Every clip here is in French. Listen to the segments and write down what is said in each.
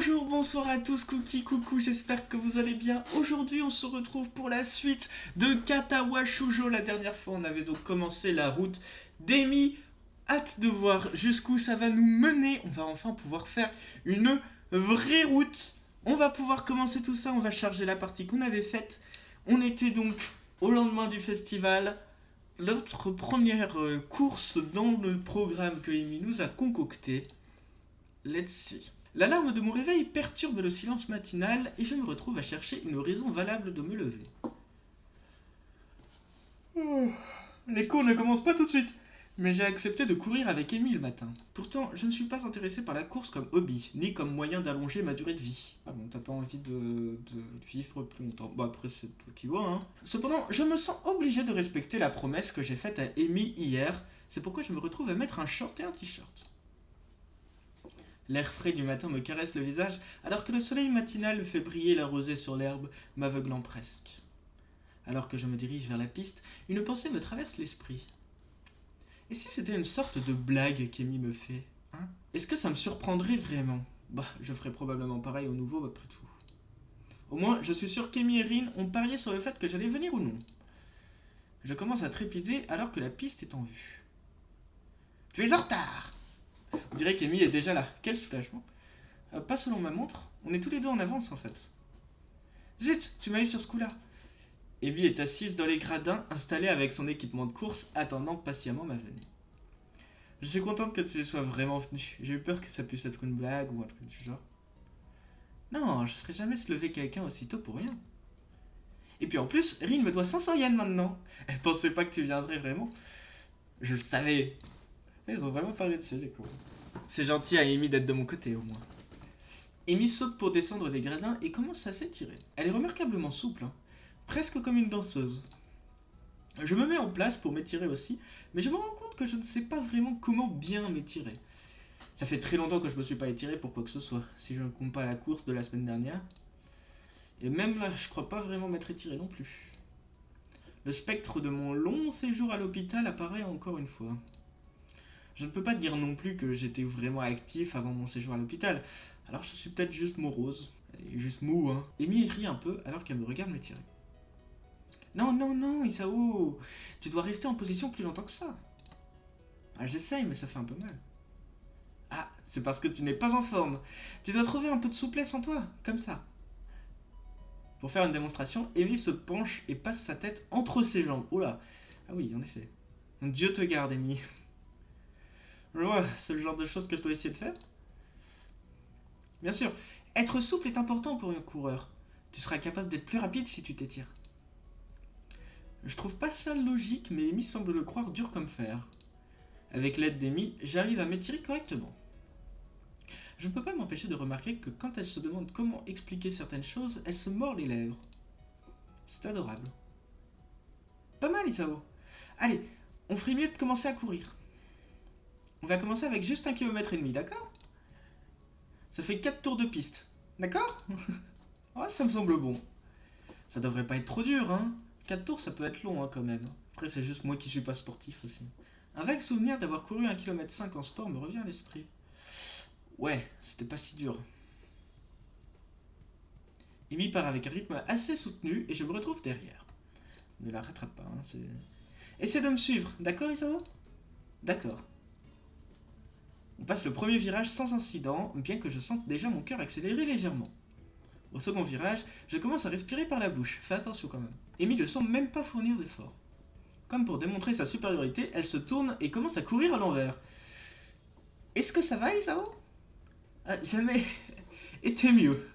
Bonjour, bonsoir à tous, coucou, j'espère que vous allez bien. Aujourd'hui, on se retrouve pour la suite de Katawa Shoujo. La dernière fois, on avait donc commencé la route d'Emi. Hâte de voir jusqu'où ça va nous mener. On va enfin pouvoir faire une vraie route. On va pouvoir commencer tout ça, on va charger la partie qu'on avait faite. On était donc au lendemain du festival. Notre première course dans le programme que Emi nous a concocté. Let's see. L'alarme de mon réveil perturbe le silence matinal et je me retrouve à chercher une raison valable de me lever. Les cours ne commencent pas tout de suite, mais j'ai accepté de courir avec Amy le matin. Pourtant, je ne suis pas intéressé par la course comme hobby, ni comme moyen d'allonger ma durée de vie. Ah bon, t'as pas envie de vivre plus longtemps. Bah après, c'est toi qui vois, hein. Cependant, je me sens obligé de respecter la promesse que j'ai faite à Amy hier. C'est pourquoi je me retrouve à mettre un short et un t-shirt. L'air frais du matin me caresse le visage, alors que le soleil matinal fait briller la rosée sur l'herbe, m'aveuglant presque. Alors que je me dirige vers la piste, une pensée me traverse l'esprit. Et si c'était une sorte de blague qu'Amy me fait, hein? Est-ce que ça me surprendrait vraiment? Bah, je ferais probablement pareil au nouveau après tout. Au moins, je suis sûr qu'Amy et Rin ont parié sur le fait que j'allais venir ou non. Je commence à trépider alors que la piste est en vue. Tu es en retard! On dirait qu'Amy est déjà là. Quel soulagement. Pas selon ma montre. On est tous les deux en avance en fait. Zut, tu m'as eu sur ce coup-là. Amy est assise dans les gradins, installée avec son équipement de course, attendant patiemment ma venue. Je suis contente que tu sois vraiment venu. J'ai eu peur que ça puisse être une blague ou un truc du genre. Non, je ferai jamais se lever quelqu'un aussitôt pour rien. Et puis en plus, Rin me doit 500 yens maintenant. Elle pensait pas que tu viendrais vraiment. Je le savais. Ils ont vraiment parlé dessus, les cons. C'est gentil à Amy d'être de mon côté, au moins. Amy saute pour descendre des gradins et commence à s'étirer. Elle est remarquablement souple, hein, presque comme une danseuse. Je me mets en place pour m'étirer aussi, mais je me rends compte que je ne sais pas vraiment comment bien m'étirer. Ça fait très longtemps que je me suis pas étiré pour quoi que ce soit, si je ne compte pas la course de la semaine dernière. Et même là, je crois pas vraiment m'être étiré non plus. Le spectre de mon long séjour à l'hôpital apparaît encore une fois. Je ne peux pas te dire non plus que j'étais vraiment actif avant mon séjour à l'hôpital. Alors je suis peut-être juste morose. Juste mou, hein. Amy rit un peu alors qu'elle me regarde me tirer. Non, Isao. Tu dois rester en position plus longtemps que ça. Ah, j'essaye, mais ça fait un peu mal. Ah, c'est parce que tu n'es pas en forme. Tu dois trouver un peu de souplesse en toi, comme ça. Pour faire une démonstration, Amy se penche et passe sa tête entre ses jambes. Oula. Ah oui, en effet. Dieu te garde, Amy. Je vois, c'est le genre de choses que je dois essayer de faire. Bien sûr, être souple est important pour un coureur. Tu seras capable d'être plus rapide si tu t'étires. Je trouve pas ça logique, mais Amy semble le croire dur comme fer. Avec l'aide d'Amy, j'arrive à m'étirer correctement. Je ne peux pas m'empêcher de remarquer que quand elle se demande comment expliquer certaines choses, elle se mord les lèvres. C'est adorable. Pas mal, Isao. Allez, on ferait mieux de commencer à courir. On va commencer avec juste 1,5 km, d'accord? Ça fait 4 tours de piste, d'accord? Ouais, ça me semble bon. Ça devrait pas être trop dur, hein? 4 tours, ça peut être long, hein, quand même. Après, c'est juste moi qui suis pas sportif aussi. Un vague souvenir d'avoir couru 1,5 km en sport me revient à l'esprit. Ouais, c'était pas si dur. Amy part avec un rythme assez soutenu et je me retrouve derrière. Ne la rattrape pas, hein, c'est... Essaie de me suivre, d'accord, Isao? D'accord. On passe le premier virage sans incident, bien que je sente déjà mon cœur accélérer légèrement. Au second virage, je commence à respirer par la bouche, fais attention quand même. Amy ne semble même pas fournir d'efforts. Comme pour démontrer sa supériorité, elle se tourne et commence à courir à l'envers. Est-ce que ça va, Isao? Jamais été mieux.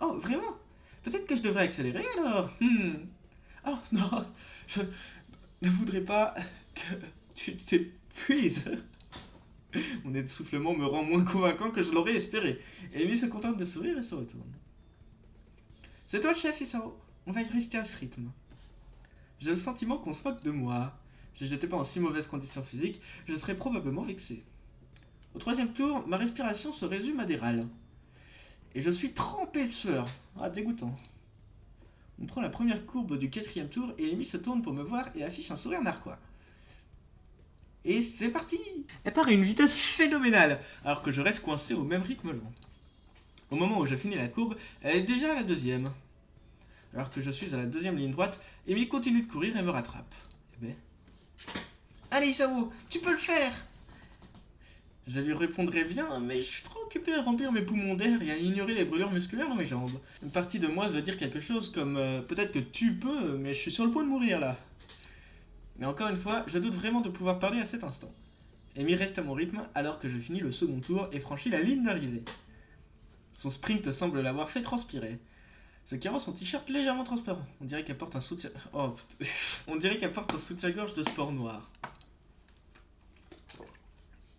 Oh, vraiment? Peut-être que je devrais accélérer alors? Oh non, je ne voudrais pas que tu t'épuises. Mon essoufflement me rend moins convaincant que je l'aurais espéré. Amy se contente de sourire et se retourne. C'est toi le chef, Isao. On va y rester à ce rythme. J'ai le sentiment qu'on se moque de moi. Si j'étais pas en si mauvaise condition physique, je serais probablement vexé. Au troisième tour, ma respiration se résume à des râles. Et je suis trempé de sueur. Ah, dégoûtant. On prend la première courbe du 4e tour et Amy se tourne pour me voir et affiche un sourire narquois. Et c'est parti! Elle part à une vitesse phénoménale, alors que je reste coincé au même rythme lent. Au moment où je finis la courbe, elle est déjà à la deuxième. Alors que je suis à la deuxième ligne droite, Amy continue de courir et me rattrape. Eh ben... Allez Isao, tu peux le faire! Je lui répondrais bien, mais je suis trop occupé à remplir mes poumons d'air et à ignorer les brûlures musculaires dans mes jambes. Une partie de moi veut dire quelque chose comme peut-être que tu peux, mais je suis sur le point de mourir là. Mais encore une fois, je doute vraiment de pouvoir parler à cet instant. Amy reste à mon rythme alors que je finis le second tour et franchis la ligne d'arrivée. Son sprint semble l'avoir fait transpirer. Ce qui rend son t-shirt légèrement transparent. On dirait qu'elle porte un soutien... Oh, putain. On dirait qu'elle porte un soutien-gorge de sport noir.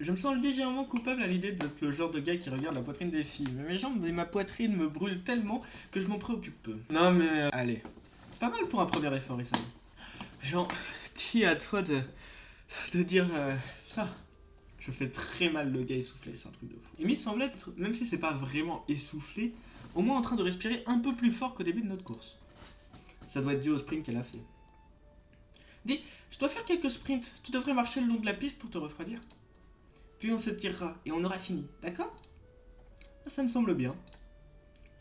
Je me sens légèrement coupable à l'idée d'être le genre de gars qui regarde la poitrine des filles, mais mes jambes et ma poitrine me brûlent tellement que je m'en préoccupe peu. Non mais... allez. Pas mal pour un premier effort, Issa. Genre, dis à toi de dire ça. Je fais très mal le gars essoufflé, c'est un truc de fou. Amy semble être, même si c'est pas vraiment essoufflé, au moins en train de respirer un peu plus fort qu'au début de notre course. Ça doit être dû au sprint qu'elle a fait. Dis, je dois faire quelques sprints. Tu devrais marcher le long de la piste pour te refroidir. Puis on se tirera et on aura fini, d'accord? Ça me semble bien.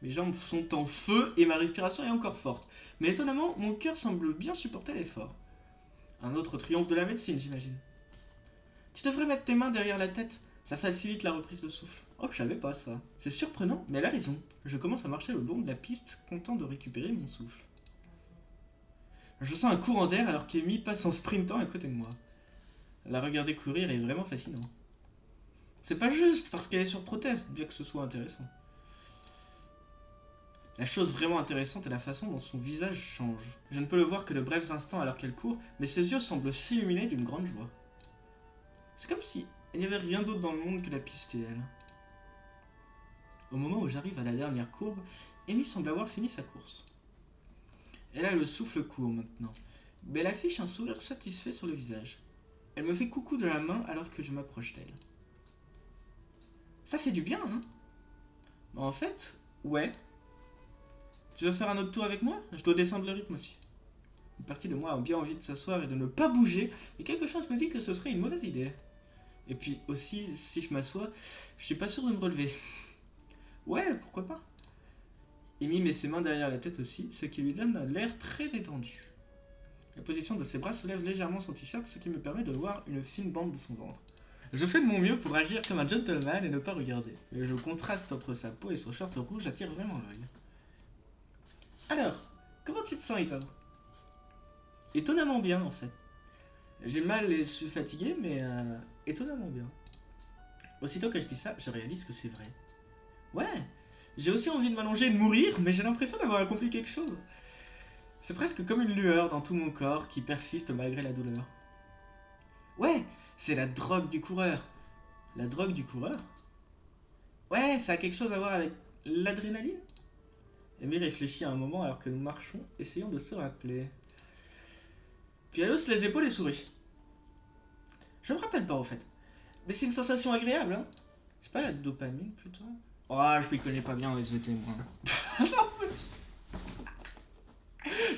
Mes jambes sont en feu et ma respiration est encore forte. Mais étonnamment, mon cœur semble bien supporter l'effort. Un autre triomphe de la médecine, j'imagine. Tu devrais mettre tes mains derrière la tête, ça facilite la reprise de souffle. Oh, je savais pas ça. C'est surprenant, mais elle a raison. Je commence à marcher le long de la piste, content de récupérer mon souffle. Je sens un courant d'air alors qu'Amy passe en sprintant à côté de moi. La regarder courir est vraiment fascinant. C'est pas juste parce qu'elle est sur prothèse, bien que ce soit intéressant. La chose vraiment intéressante est la façon dont son visage change. Je ne peux le voir que de brefs instants alors qu'elle court, mais ses yeux semblent s'illuminer d'une grande joie. C'est comme si il n'y avait rien d'autre dans le monde que la piste et elle. Au moment où j'arrive à la dernière courbe, Amy semble avoir fini sa course. Elle a le souffle court maintenant, mais elle affiche un sourire satisfait sur le visage. Elle me fait coucou de la main alors que je m'approche d'elle. Ça fait du bien, hein? En fait, ouais. Tu veux faire un autre tour avec moi? Je dois descendre le rythme aussi. Une partie de moi a bien envie de s'asseoir et de ne pas bouger, mais quelque chose me dit que ce serait une mauvaise idée. Et puis aussi, si je m'assois, je suis pas sûr de me relever. Ouais, pourquoi pas? Amy met ses mains derrière la tête aussi, ce qui lui donne l'air très détendu. La position de ses bras soulève légèrement son t-shirt, ce qui me permet de voir une fine bande de son ventre. Je fais de mon mieux pour agir comme un gentleman et ne pas regarder. Le contraste entre sa peau et son short rouge attire vraiment l'œil. Alors, comment tu te sens, Isao? Étonnamment bien, en fait. J'ai mal et je suis fatigué, mais étonnamment bien. Aussitôt que je dis ça, je réalise que c'est vrai. Ouais, j'ai aussi envie de m'allonger et de mourir, mais j'ai l'impression d'avoir accompli quelque chose. C'est presque comme une lueur dans tout mon corps qui persiste malgré la douleur. Ouais, c'est la drogue du coureur. La drogue du coureur? Ouais, ça a quelque chose à voir avec l'adrénaline? Amy réfléchit à un moment alors que nous marchons, essayant de se rappeler. Puis elle hausse les épaules et sourit. Je me rappelle pas en fait. Mais c'est une sensation agréable, hein? C'est pas la dopamine plutôt? Oh, je m'y connais pas bien en SVT, moi.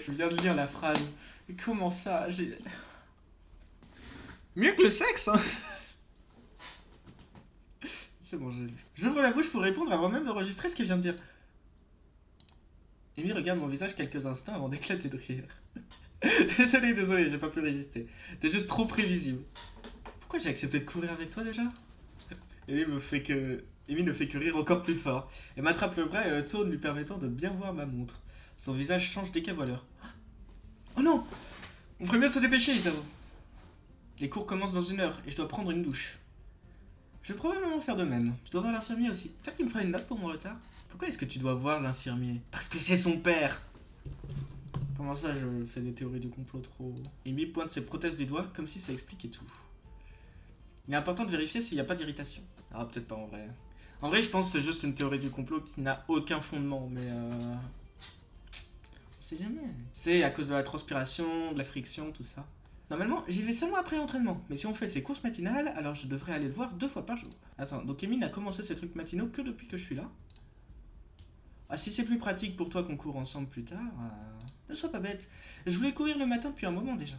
Je viens de lire la phrase. Mais comment ça? J'ai... Mieux que le sexe, hein? C'est bon, j'ai lu. J'ouvre la bouche pour répondre avant même d'enregistrer ce qu'elle vient de dire. Amy regarde mon visage quelques instants avant d'éclater de rire. Désolé, j'ai pas pu résister. T'es juste trop prévisible. Pourquoi j'ai accepté de courir avec toi déjà? Amy ne fait que rire encore plus fort. Elle m'attrape le bras et le tourne lui permettant de bien voir ma montre. Son visage change décavoileur. Oh non! On ferait mieux de se dépêcher, Isao. Les cours commencent dans 1 heure et je dois prendre une douche. Je vais probablement faire de même. Je dois voir l'infirmier aussi. Peut-être qu'il me fera une note pour mon retard. Pourquoi est-ce que tu dois voir l'infirmier? Parce que c'est son père! Comment ça, je fais des théories du complot trop... Amy pointe ses prothèses du doigt comme si ça expliquait tout. Il est important de vérifier s'il n'y a pas d'irritation. Ah, peut-être pas en vrai. En vrai, je pense que c'est juste une théorie du complot qui n'a aucun fondement, mais on sait jamais. C'est à cause de la transpiration, de la friction, tout ça. Normalement, j'y vais seulement après l'entraînement, mais si on fait ses courses matinales, alors je devrais aller le voir 2 fois par jour. Attends, donc Amy n'a commencé ses trucs matinaux que depuis que je suis là? Ah, si c'est plus pratique pour toi qu'on court ensemble plus tard, ne sois pas bête. Je voulais courir le matin depuis un moment déjà.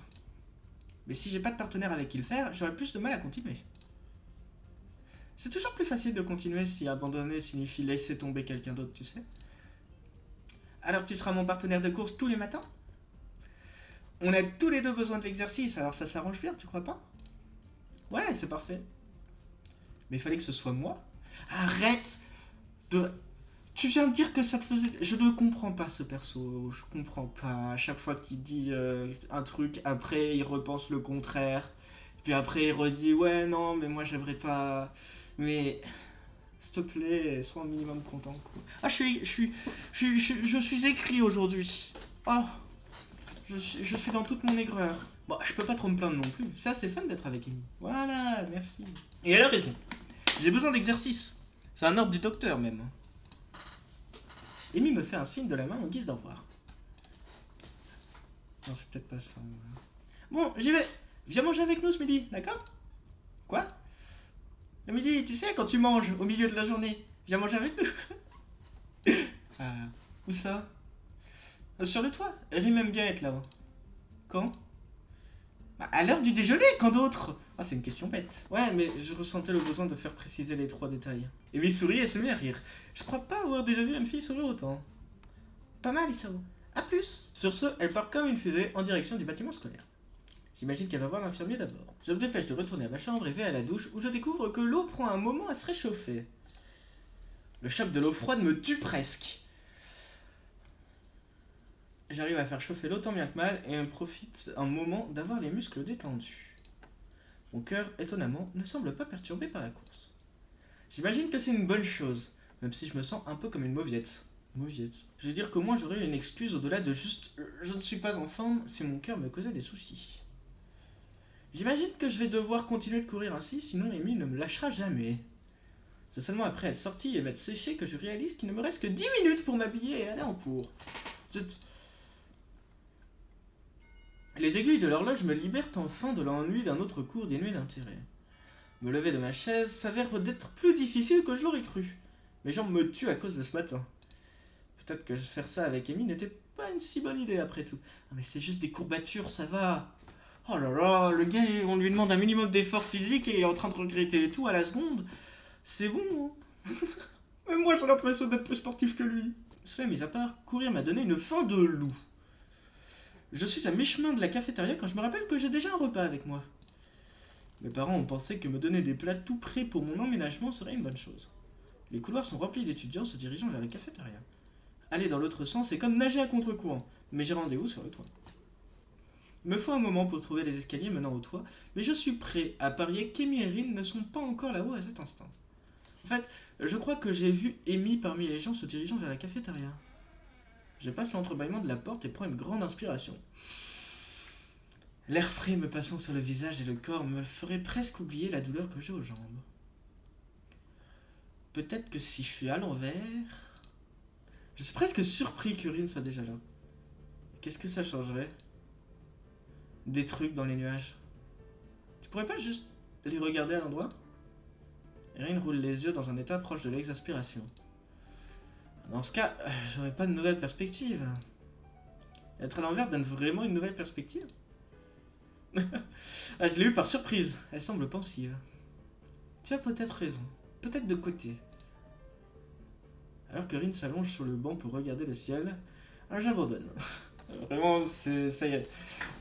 Mais si j'ai pas de partenaire avec qui le faire, j'aurais plus de mal à continuer. C'est toujours plus facile de continuer si abandonner signifie laisser tomber quelqu'un d'autre, tu sais. Alors tu seras mon partenaire de course tous les matins? On a tous les deux besoin de l'exercice, alors ça s'arrange bien, tu crois pas? Ouais, c'est parfait. Mais il fallait que ce soit moi. Arrête de... Tu viens de dire que ça te faisait... Je ne comprends pas ce perso, je comprends pas. À chaque fois qu'il dit un truc, après il repense le contraire. Puis après il redit ouais non mais moi j'aimerais pas... Mais... S'il te plaît, sois un minimum content. Quoi. Ah je suis écrit aujourd'hui. Oh, je suis dans toute mon aigreur. Bon, je peux pas trop me plaindre non plus. Ça c'est fun d'être avec Amy. Voilà, merci. Et elle a raison. J'ai besoin d'exercice. C'est un ordre du docteur même. Amy me fait un signe de la main en guise d'au revoir. Non, c'est peut-être pas ça. Bon, j'y vais. Viens manger avec nous ce midi, d'accord? Quoi? Le midi, tu sais, quand tu manges au milieu de la journée, viens manger avec nous. Où ça? Sur le toit. Elle aime bien être là-haut. Quand? Bah, à l'heure du déjeuner, quand d'autres? Ah, c'est une question bête. Ouais, mais je ressentais le besoin de faire préciser les 3 détails. Et lui sourit et se met à rire. Je crois pas avoir déjà vu une fille sourire autant. Pas mal, Isao. A plus. Sur ce, elle part comme une fusée en direction du bâtiment scolaire. J'imagine qu'elle va voir l'infirmier d'abord. Je me dépêche de retourner à ma chambre et vais à la douche où je découvre que l'eau prend un moment à se réchauffer. Le choc de l'eau froide me tue presque. J'arrive à faire chauffer l'eau tant bien que mal et profite un moment d'avoir les muscles détendus. Mon cœur, étonnamment, ne semble pas perturbé par la course. J'imagine que c'est une bonne chose, même si je me sens un peu comme une mauviette. Mauviette. Je veux dire qu'au moins j'aurais une excuse au-delà de juste je ne suis pas en forme si mon cœur me causait des soucis. J'imagine que je vais devoir continuer de courir ainsi, sinon Amy ne me lâchera jamais. C'est seulement après être sorti et m'être séché que je réalise qu'il ne me reste que 10 minutes pour m'habiller et aller en cours. Les aiguilles de l'horloge me libèrent enfin de l'ennui d'un autre cours dénué d'intérêt. Me lever de ma chaise s'avère d'être plus difficile que je l'aurais cru. Mes jambes me tuent à cause de ce matin. Peut-être que faire ça avec Amy n'était pas une si bonne idée après tout. Non mais c'est juste des courbatures, ça va. Oh là là, le gars, on lui demande un minimum d'effort physique et il est en train de regretter tout à la seconde. C'est bon, hein. Même moi j'ai l'impression d'être plus sportif que lui. Cela mis à part, courir m'a donné une faim de loup. Je suis à mi-chemin de la cafétéria quand je me rappelle que j'ai déjà un repas avec moi. Mes parents ont pensé que me donner des plats tout prêts pour mon emménagement serait une bonne chose. Les couloirs sont remplis d'étudiants se dirigeant vers la cafétéria. Aller dans l'autre sens est comme nager à contre-courant, mais j'ai rendez-vous sur le toit. Il me faut un moment pour trouver les escaliers menant au toit, mais je suis prêt à parier qu'Amy et Rin ne sont pas encore là-haut à cet instant. En fait, je crois que j'ai vu Amy parmi les gens se dirigeant vers la cafétéria. Je passe l'entrebâillement de la porte et prends une grande inspiration. L'air frais me passant sur le visage et le corps me ferait presque oublier la douleur que j'ai aux jambes. Peut-être que si je suis à l'envers... Je suis presque surpris que Rin soit déjà là. Qu'est-ce que ça changerait? Des trucs dans les nuages. Tu pourrais pas juste les regarder à l'endroit? Rin roule les yeux dans un état proche de l'exaspération. Dans ce cas, j'aurais pas de nouvelle perspective. Être à l'envers donne vraiment une nouvelle perspective. Ah, je l'ai eu par surprise. Elle semble pensive. Tu as peut-être raison. Peut-être de côté. Alors que Rin s'allonge sur le banc pour regarder le ciel, j'abandonne. Vraiment, ça y est.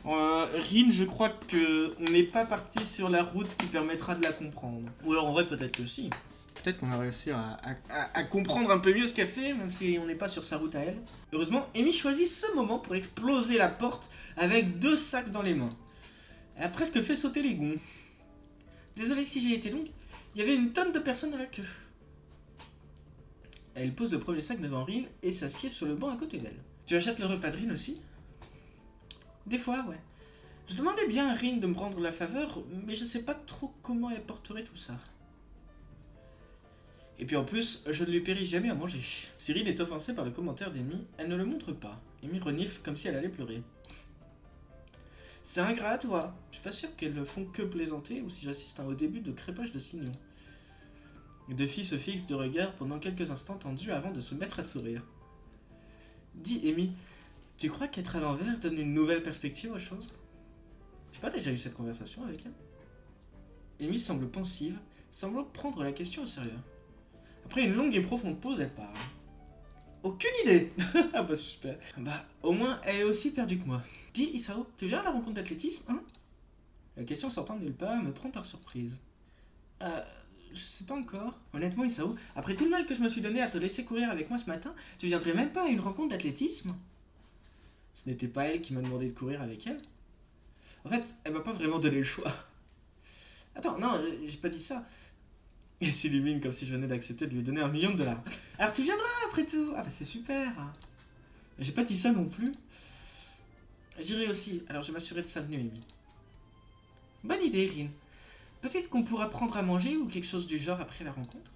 Rin, je crois qu'on n'est pas parti sur la route qui permettra de la comprendre. Ou alors en vrai, peut-être que si. Peut-être qu'on a réussi à comprendre un peu mieux ce qu'elle fait, même si on n'est pas sur sa route à elle. Heureusement, Amy choisit ce moment pour exploser la porte avec 2 sacs dans les mains. Elle a presque fait sauter les gonds. Désolé si j'ai été longue, il y avait une tonne de personnes dans la queue. Elle pose le premier sac devant Rin et s'assied sur le banc à côté d'elle. Tu achètes le repas de Rin aussi? Des fois, ouais. Je demandais bien à Rin de me rendre la faveur, mais je sais pas trop comment elle porterait tout ça. Et puis en plus, je ne lui péris jamais à manger. Si Rin est offensée par le commentaire d'Amy, elle ne le montre pas. Amy renifle comme si elle allait pleurer. C'est ingrat à toi. Je suis pas sûr qu'elles ne font que plaisanter ou si j'assiste à un haut début de crépage de signaux. Les 2 filles se fixent de regard pendant quelques instants tendus avant de se mettre à sourire. Dis, Amy, tu crois qu'être à l'envers donne une nouvelle perspective aux choses? J'ai pas déjà eu cette conversation avec elle? Amy semble pensive, semblant prendre la question au sérieux. Après une longue et profonde pause, elle parle. Aucune idée. Ah bah super. Bah au moins elle est aussi perdue que moi. Dis Isao, tu viens à la rencontre d'athlétisme, hein? La question sortant de nulle part me prend par surprise. Je sais pas encore. Honnêtement Isao, après tout le mal que je me suis donné à te laisser courir avec moi ce matin, tu viendrais même pas à une rencontre d'athlétisme? Ce n'était pas elle qui m'a demandé de courir avec elle. En fait, elle m'a pas vraiment donné le choix. Attends, non, j'ai pas dit ça. Elle s'illumine comme si je venais d'accepter de lui donner 1 million de dollars. Alors tu viendras après tout. Ah bah c'est super. J'ai pas dit ça non plus. J'irai aussi, alors je m'assurerai de sa venue, Amy. Bonne idée, Rin. Peut-être qu'on pourra prendre à manger ou quelque chose du genre après la rencontre.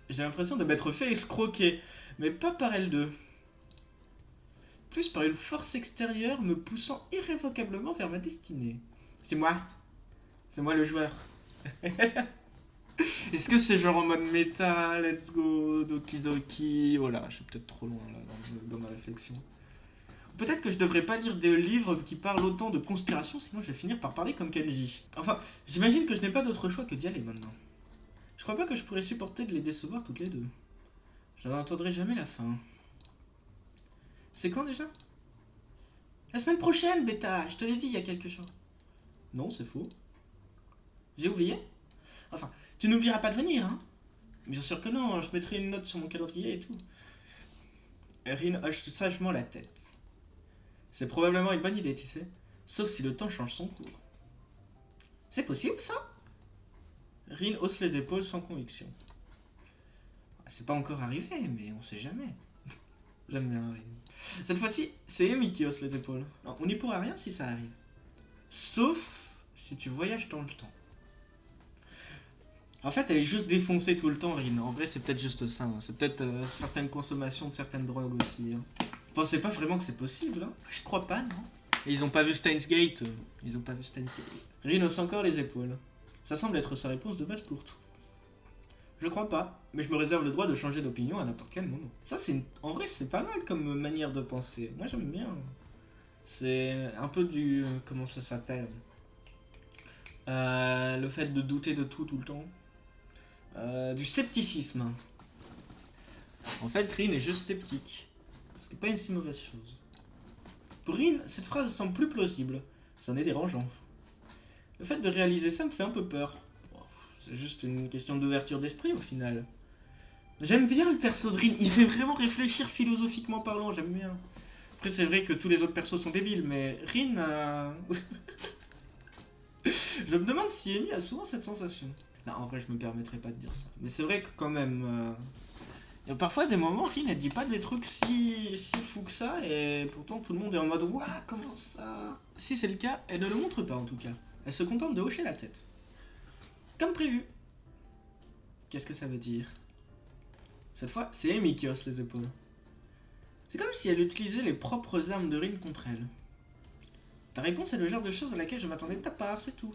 J'ai l'impression de m'être fait escroquer, mais pas par elle deux. Plus par une force extérieure me poussant irrévocablement vers ma destinée. C'est moi. C'est moi le joueur. Est-ce que c'est genre en mode méta, let's go, doki doki. Voilà, je suis peut-être trop loin là dans ma réflexion. Peut-être que je devrais pas lire des livres qui parlent autant de conspiration, sinon je vais finir par parler comme Kenji. Enfin, j'imagine que je n'ai pas d'autre choix que d'y aller maintenant. Je crois pas que je pourrais supporter de les décevoir toutes les deux. Je n'en entendrai jamais la fin. C'est quand déjà? La semaine prochaine, bêta, je te l'ai dit il y a quelques jours. Non, c'est faux. J'ai oublié? Enfin, tu n'oublieras pas de venir, hein? Bien sûr que non, je mettrai une note sur mon calendrier et tout. Rin hoche sagement la tête. C'est probablement une bonne idée, tu sais. Sauf si le temps change son cours. C'est possible, ça? Rin hausse les épaules sans conviction. C'est pas encore arrivé, mais on sait jamais. J'aime bien Rin. Cette fois-ci, c'est Amy qui hausse les épaules. Non, on n'y pourra rien si ça arrive. Sauf si tu voyages dans le temps. En fait, elle est juste défoncée tout le temps, Rin. En vrai, c'est peut-être juste ça. Hein. C'est peut-être certaines consommations de certaines drogues aussi. Hein. Vous pensez pas vraiment que c'est possible, hein? Je crois pas, non. Et ils ont pas vu Steins Gate. Ils ont pas vu Steins Gate. Rin hausse encore les épaules. Ça semble être sa réponse de base pour tout. Je crois pas, mais je me réserve le droit de changer d'opinion à n'importe quel moment. Ça, en vrai, c'est pas mal comme manière de penser. Moi, j'aime bien. C'est un peu du... Comment ça s'appelle le fait de douter de tout le temps. Du scepticisme. En fait, Rin est juste sceptique. Ce qui n'est pas une si mauvaise chose. Pour Rin, cette phrase semble plus plausible. Ça n'est dérangeant. Le fait de réaliser ça me fait un peu peur. C'est juste une question d'ouverture d'esprit au final. J'aime bien le perso de Rin, il fait vraiment réfléchir philosophiquement parlant, j'aime bien. Après c'est vrai que tous les autres persos sont débiles, mais Rin... Je me demande si Amy a souvent cette sensation. Non, en vrai je me permettrais pas de dire ça. Mais c'est vrai que quand même... Il y a parfois des moments, Rin elle dit pas des trucs si fous que ça, et pourtant tout le monde est en mode ouah, comment ça? Si c'est le cas, elle ne le montre pas en tout cas. Elle se contente de hocher la tête. Comme prévu. Qu'est-ce que ça veut dire? Cette fois, c'est Amy qui hausse les épaules. C'est comme si elle utilisait les propres armes de Rin contre elle. Ta réponse est le genre de chose à laquelle je m'attendais de ta part, c'est tout.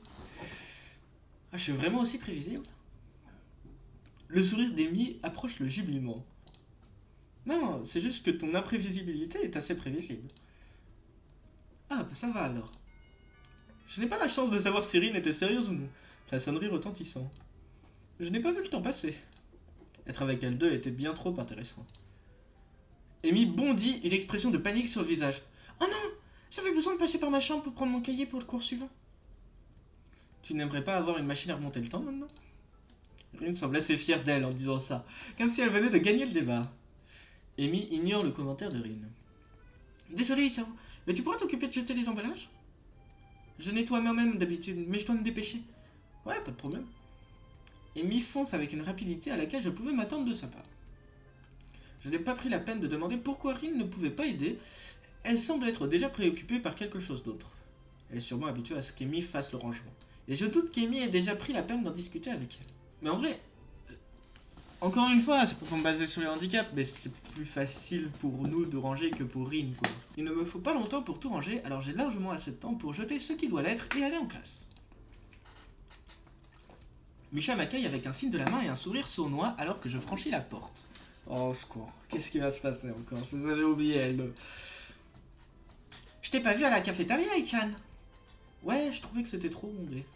Ah, je suis vraiment aussi prévisible. Le sourire d'Amy approche le jubilement. Non, c'est juste que ton imprévisibilité est assez prévisible. Ah, bah ça va alors. Je n'ai pas la chance de savoir si Rin était sérieuse ou non. La sonnerie retentissant. Je n'ai pas vu le temps passer. Être avec elle deux était bien trop intéressant. Amy bondit, une expression de panique sur le visage. Oh non, j'avais besoin de passer par ma chambre pour prendre mon cahier pour le cours suivant. Tu n'aimerais pas avoir une machine à remonter le temps maintenant? Rin semble assez fière d'elle en disant ça, comme si elle venait de gagner le débat. Amy ignore le commentaire de Rin. Désolé Isao, mais tu pourras t'occuper de jeter les emballages? Je nettoie moi-même d'habitude, mais je dois me dépêcher. Ouais, pas de problème. Amy fonce avec une rapidité à laquelle je pouvais m'attendre de sa part. Je n'ai pas pris la peine de demander pourquoi Rin ne pouvait pas aider. Elle semble être déjà préoccupée par quelque chose d'autre. Elle est sûrement habituée à ce qu'Amy fasse le rangement. Et je doute qu'Amy ait déjà pris la peine d'en discuter avec elle. Mais en vrai, encore une fois, c'est pourtant basé sur les handicaps, mais c'est plus facile pour nous de ranger que pour Rin, quoi. Il ne me faut pas longtemps pour tout ranger, alors j'ai largement assez de temps pour jeter ce qui doit l'être et aller en classe. Misha m'accueille avec un signe de la main et un sourire sournois alors que je franchis la porte. Oh, secours. Qu'est-ce qui va se passer encore? Je les avais oubliés, elle. Je t'ai pas vu à la cafétéria, Aichan. Ouais, je trouvais que c'était trop bondé.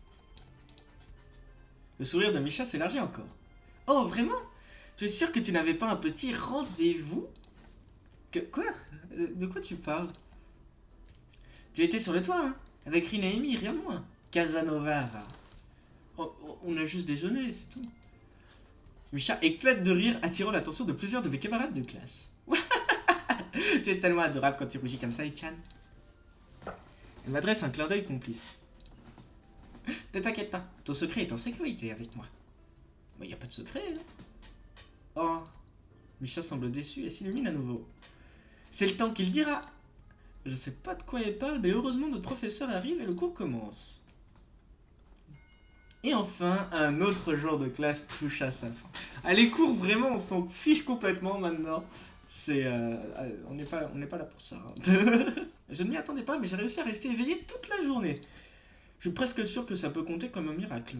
Le sourire de Misha s'élargit encore. Oh, vraiment? Tu es sûr que tu n'avais pas un petit rendez-vous? Quoi? De quoi tu parles? Tu étais sur le toit, hein? Avec Rin et Amy, rien de moins. Casanova, va. On a juste déjeuné, c'est tout. Misha éclate de rire, attirant l'attention de plusieurs de mes camarades de classe. Tu es tellement adorable quand tu rougis comme ça, Ichan. Elle m'adresse un clin d'œil complice. Ne t'inquiète pas, ton secret est en sécurité avec moi. Mais y a pas de secret, là. Oh. Misha semble déçu et s'illumine à nouveau. C'est le temps qu'il dira. Je sais pas de quoi elle parle, mais heureusement notre professeur arrive et le cours commence. Et enfin, un autre jour de classe touche à sa fin. Ah, les cours, vraiment, on s'en fiche complètement maintenant. On n'est pas là pour ça. Hein. Je ne m'y attendais pas, mais j'ai réussi à rester éveillé toute la journée. Je suis presque sûr que ça peut compter comme un miracle.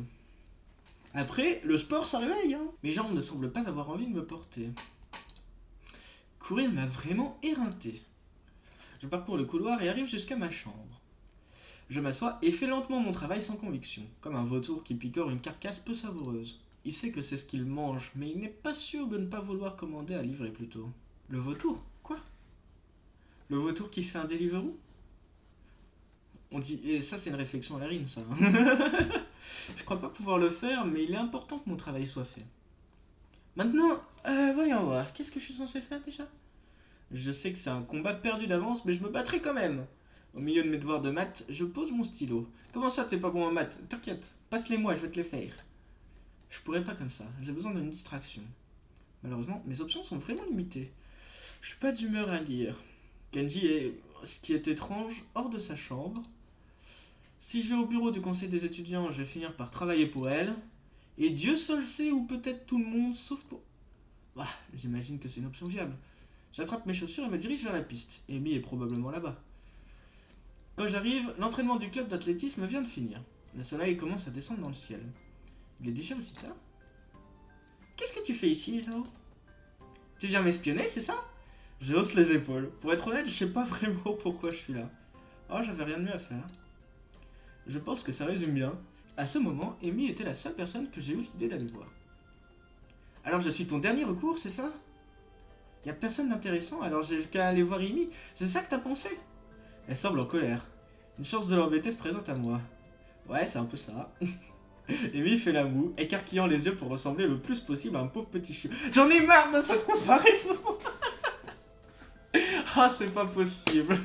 Après, le sport, ça réveille. Hein. Mes jambes ne semblent pas avoir envie de me porter. Courir m'a vraiment éreinté. Je parcours le couloir et arrive jusqu'à ma chambre. Je m'assois et fais lentement mon travail sans conviction, comme un vautour qui picore une carcasse peu savoureuse. Il sait que c'est ce qu'il mange, mais il n'est pas sûr de ne pas vouloir commander à livrer plutôt. Le vautour? Quoi? Le vautour qui fait un Deliveroo? On dit... Et ça, c'est une réflexion à la rine, ça. Je crois pas pouvoir le faire, mais il est important que mon travail soit fait. Maintenant, voyons voir. Qu'est-ce que je suis censé faire déjà? Je sais que c'est un combat perdu d'avance, mais je me battrai quand même. Au milieu de mes devoirs de maths, je pose mon stylo. Comment ça, t'es pas bon en maths? T'inquiète, passe-les-moi, je vais te les faire. Je pourrais pas comme ça, j'ai besoin d'une distraction. Malheureusement, mes options sont vraiment limitées. Je suis pas d'humeur à lire. Kenji est, ce qui est étrange, hors de sa chambre. Si je vais au bureau du conseil des étudiants, je vais finir par travailler pour elle. Et Dieu seul sait, ou peut-être tout le monde, sauf pour... Bah, j'imagine que c'est une option viable. J'attrape mes chaussures et me dirige vers la piste. Amy est probablement là-bas. Quand j'arrive, l'entraînement du club d'athlétisme vient de finir. Le soleil commence à descendre dans le ciel. Il est déjà aussi tard. Qu'est-ce que tu fais ici, Isao? Tu viens m'espionner, c'est ça? Je hausse les épaules. Pour être honnête, je sais pas vraiment pourquoi je suis là. Oh, j'avais rien de mieux à faire. Je pense que ça résume bien. À ce moment, Amy était la seule personne que j'ai eu l'idée d'aller voir. Alors je suis ton dernier recours, c'est ça? Y a personne d'intéressant, alors j'ai qu'à aller voir Amy. C'est ça que t'as pensé? Elle semble en colère. Une chance de l'embêter se présente à moi. Ouais, c'est un peu ça. Amy fait la moue, écarquillant les yeux pour ressembler le plus possible à un pauvre petit chien. J'en ai marre de cette comparaison. Ah, c'est pas possible.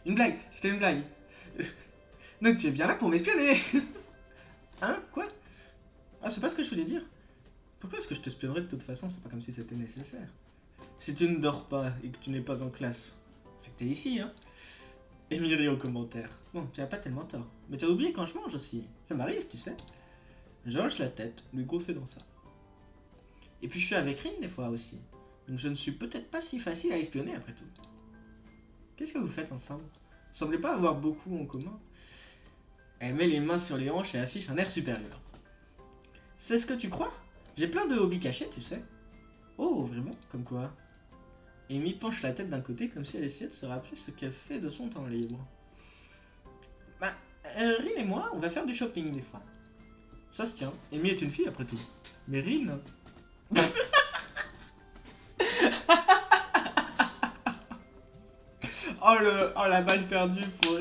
Une blague, c'était une blague. Donc tu es bien là pour m'espionner. Hein? Quoi? Ah, c'est pas ce que je voulais dire. Pourquoi est-ce que je t'espionnerais de toute façon? C'est pas comme si c'était nécessaire. Si tu ne dors pas et que tu n'es pas en classe, c'est que t'es ici, hein? Amy rit aux commentaires. Bon, tu as pas tellement tort. Mais t'as oublié quand je mange aussi. Ça m'arrive, tu sais. Je hoche la tête, lui grossé dans ça. Et puis je suis avec Rin des fois aussi. Donc je ne suis peut-être pas si facile à espionner après tout. Qu'est-ce que vous faites ensemble? Vous semblez pas avoir beaucoup en commun. Elle met les mains sur les hanches et affiche un air supérieur. C'est ce que tu crois? J'ai plein de hobbies cachés, tu sais. Oh, vraiment? Comme quoi? Amy penche la tête d'un côté comme si elle essayait de se rappeler ce qu'elle fait de son temps libre. Bah, Rin et moi, on va faire du shopping des fois. Ça se tient. Amy est une fille après tout. Mais Rin... oh la balle perdue pour...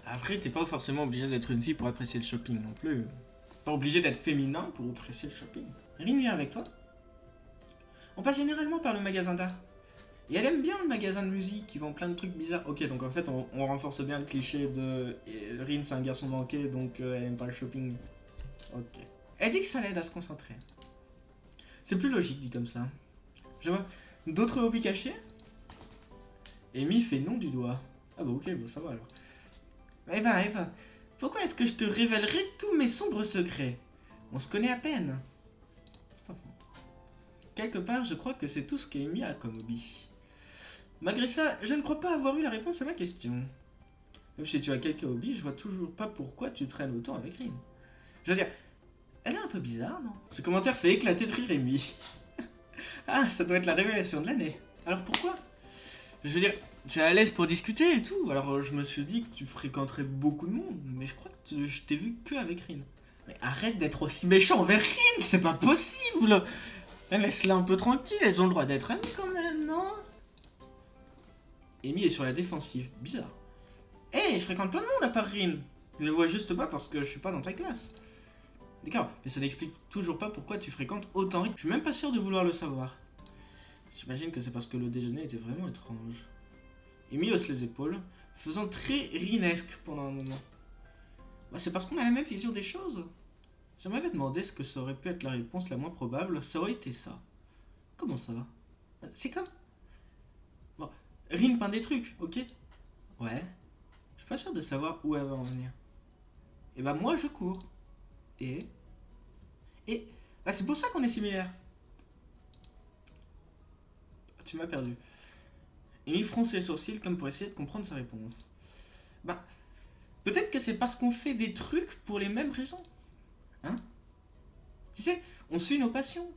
Après, t'es pas forcément obligé d'être une fille pour apprécier le shopping non plus. Pas obligé d'être féminin pour apprécier le shopping. Rin vient avec toi? On passe généralement par le magasin d'art. Et elle aime bien le magasin de musique qui vend plein de trucs bizarres. Ok, donc en fait, on renforce bien le cliché de Rin, c'est un garçon manqué, donc elle aime pas le shopping. Ok. Elle dit que ça l'aide à se concentrer. C'est plus logique dit comme ça. Je vois. D'autres hobbies cachés? Amy fait non du doigt. Ah bah ok, bon ça va alors. Eh ben, pourquoi est-ce que je te révélerai tous mes sombres secrets? On se connaît à peine. Quelque part, je crois que c'est tout ce qu'Amy a comme hobby. Malgré ça, je ne crois pas avoir eu la réponse à ma question. Même si tu as quelques hobbies, je vois toujours pas pourquoi tu traînes autant avec Rin. Je veux dire, elle est un peu bizarre, non? Ce commentaire fait éclater de rire Amy. Ah, ça doit être la révélation de l'année. Alors pourquoi? Je veux dire, tu es à l'aise pour discuter et tout, alors je me suis dit que tu fréquenterais beaucoup de monde, mais je crois que je t'ai vu que avec Rin. Mais arrête d'être aussi méchant envers Rin, c'est pas possible. Laisse-la un peu tranquille, elles ont le droit d'être amies quand même, non? Amy est sur la défensive, bizarre. Hé, je fréquente plein de monde à part Rin. Je le vois juste pas parce que je suis pas dans ta classe. D'accord, mais ça n'explique toujours pas pourquoi tu fréquentes autant Rin. Je suis même pas sûr de vouloir le savoir. J'imagine que c'est parce que le déjeuner était vraiment étrange. Amy hausse les épaules, faisant très rinesque pendant un moment. Bah, c'est parce qu'on a la même vision des choses. Si on m'avait demandé ce que ça aurait pu être la réponse la moins probable, ça aurait été ça. Comment ça? C'est comme... Bon, Rin peint des trucs, ok? Ouais. Je suis pas sûr de savoir où elle va en venir. Et bah moi je cours. Et... Et... Bah c'est pour ça qu'on est similaires. Tu m'as perdu. Amy fronce les sourcils comme pour essayer de comprendre sa réponse. Bah... Peut-être que c'est parce qu'on fait des trucs pour les mêmes raisons. Hein? Tu sais, on suit nos passions.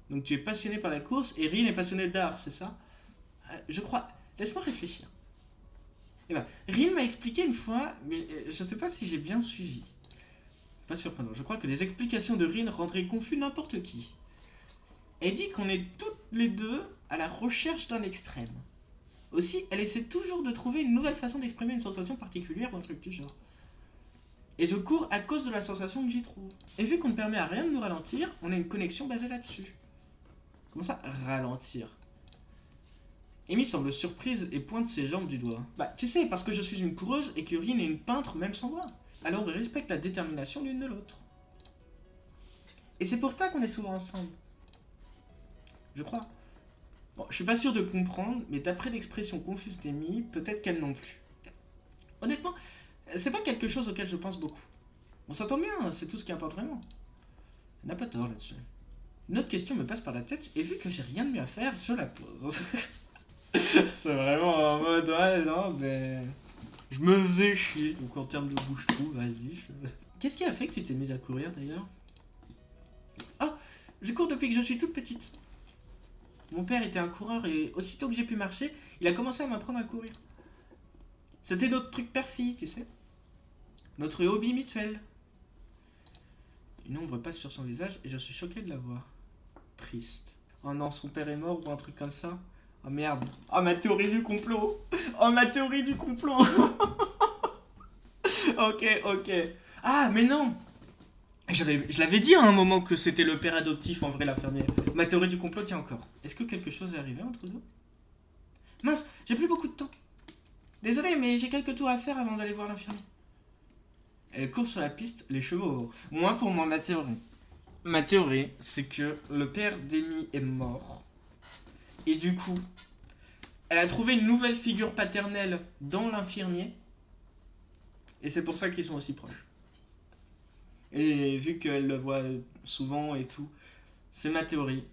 Donc tu es passionné par la course et Rin est passionné d'art, c'est ça? Je crois... Laisse-moi réfléchir. Eh ben, Rin m'a expliqué une fois, mais je sais pas si j'ai bien suivi. Pas surprenant, je crois que les explications de Rin rendraient confus n'importe qui. Elle dit qu'on est toutes les deux à la recherche d'un extrême. Aussi, elle essaie toujours de trouver une nouvelle façon d'exprimer une sensation particulière ou un truc du genre. Et je cours à cause de la sensation que j'y trouve. Et vu qu'on ne permet à rien de nous ralentir, on a une connexion basée là-dessus. Comment ça, ralentir? Amy semble surprise et pointe ses jambes du doigt. Bah, tu sais, parce que je suis une coureuse et que Rin est une peintre même sans doigt. Alors on respecte la détermination l'une de l'autre. Et c'est pour ça qu'on est souvent ensemble. Je crois. Bon, je suis pas sûr de comprendre, mais d'après l'expression confuse d'Amy, peut-être qu'elle non plus. Honnêtement, c'est pas quelque chose auquel je pense beaucoup. On s'entend bien, c'est tout ce qui importe vraiment. Elle n'a pas tort là-dessus. Une autre question me passe par la tête, et vu que j'ai rien de mieux à faire, je la pose. C'est vraiment en mode, ouais, non, mais... Je me faisais chier, donc en termes de bouche-trou, vas-y. Qu'est-ce qui a fait que tu t'es mise à courir d'ailleurs? Ah, je cours depuis que je suis toute petite. Mon père était un coureur et aussitôt que j'ai pu marcher, il a commencé à m'apprendre à courir. C'était notre truc père-fille, tu sais. Notre hobby mutuel. Une ombre passe sur son visage et je suis choqué de la voir. Triste. Oh non, son père est mort ou un truc comme ça. Oh merde. Oh ma théorie du complot. Oh ma théorie du complot. Ok, ok. Ah, mais non. Je l'avais dit à un moment que c'était le père adoptif en vrai l'infirmier. Ma théorie du complot tient encore. Est-ce que quelque chose est arrivé entre nous? Mince, j'ai plus beaucoup de temps. Désolé, mais j'ai quelques tours à faire avant d'aller voir l'infirmier. Elle court sur la piste, les cheveux au vent. Moi, pour moi, ma théorie. Ma théorie, c'est que le père d'Amy est mort. Et du coup, elle a trouvé une nouvelle figure paternelle dans l'infirmier. Et c'est pour ça qu'ils sont aussi proches. Et vu qu'elle le voit souvent et tout, c'est ma théorie.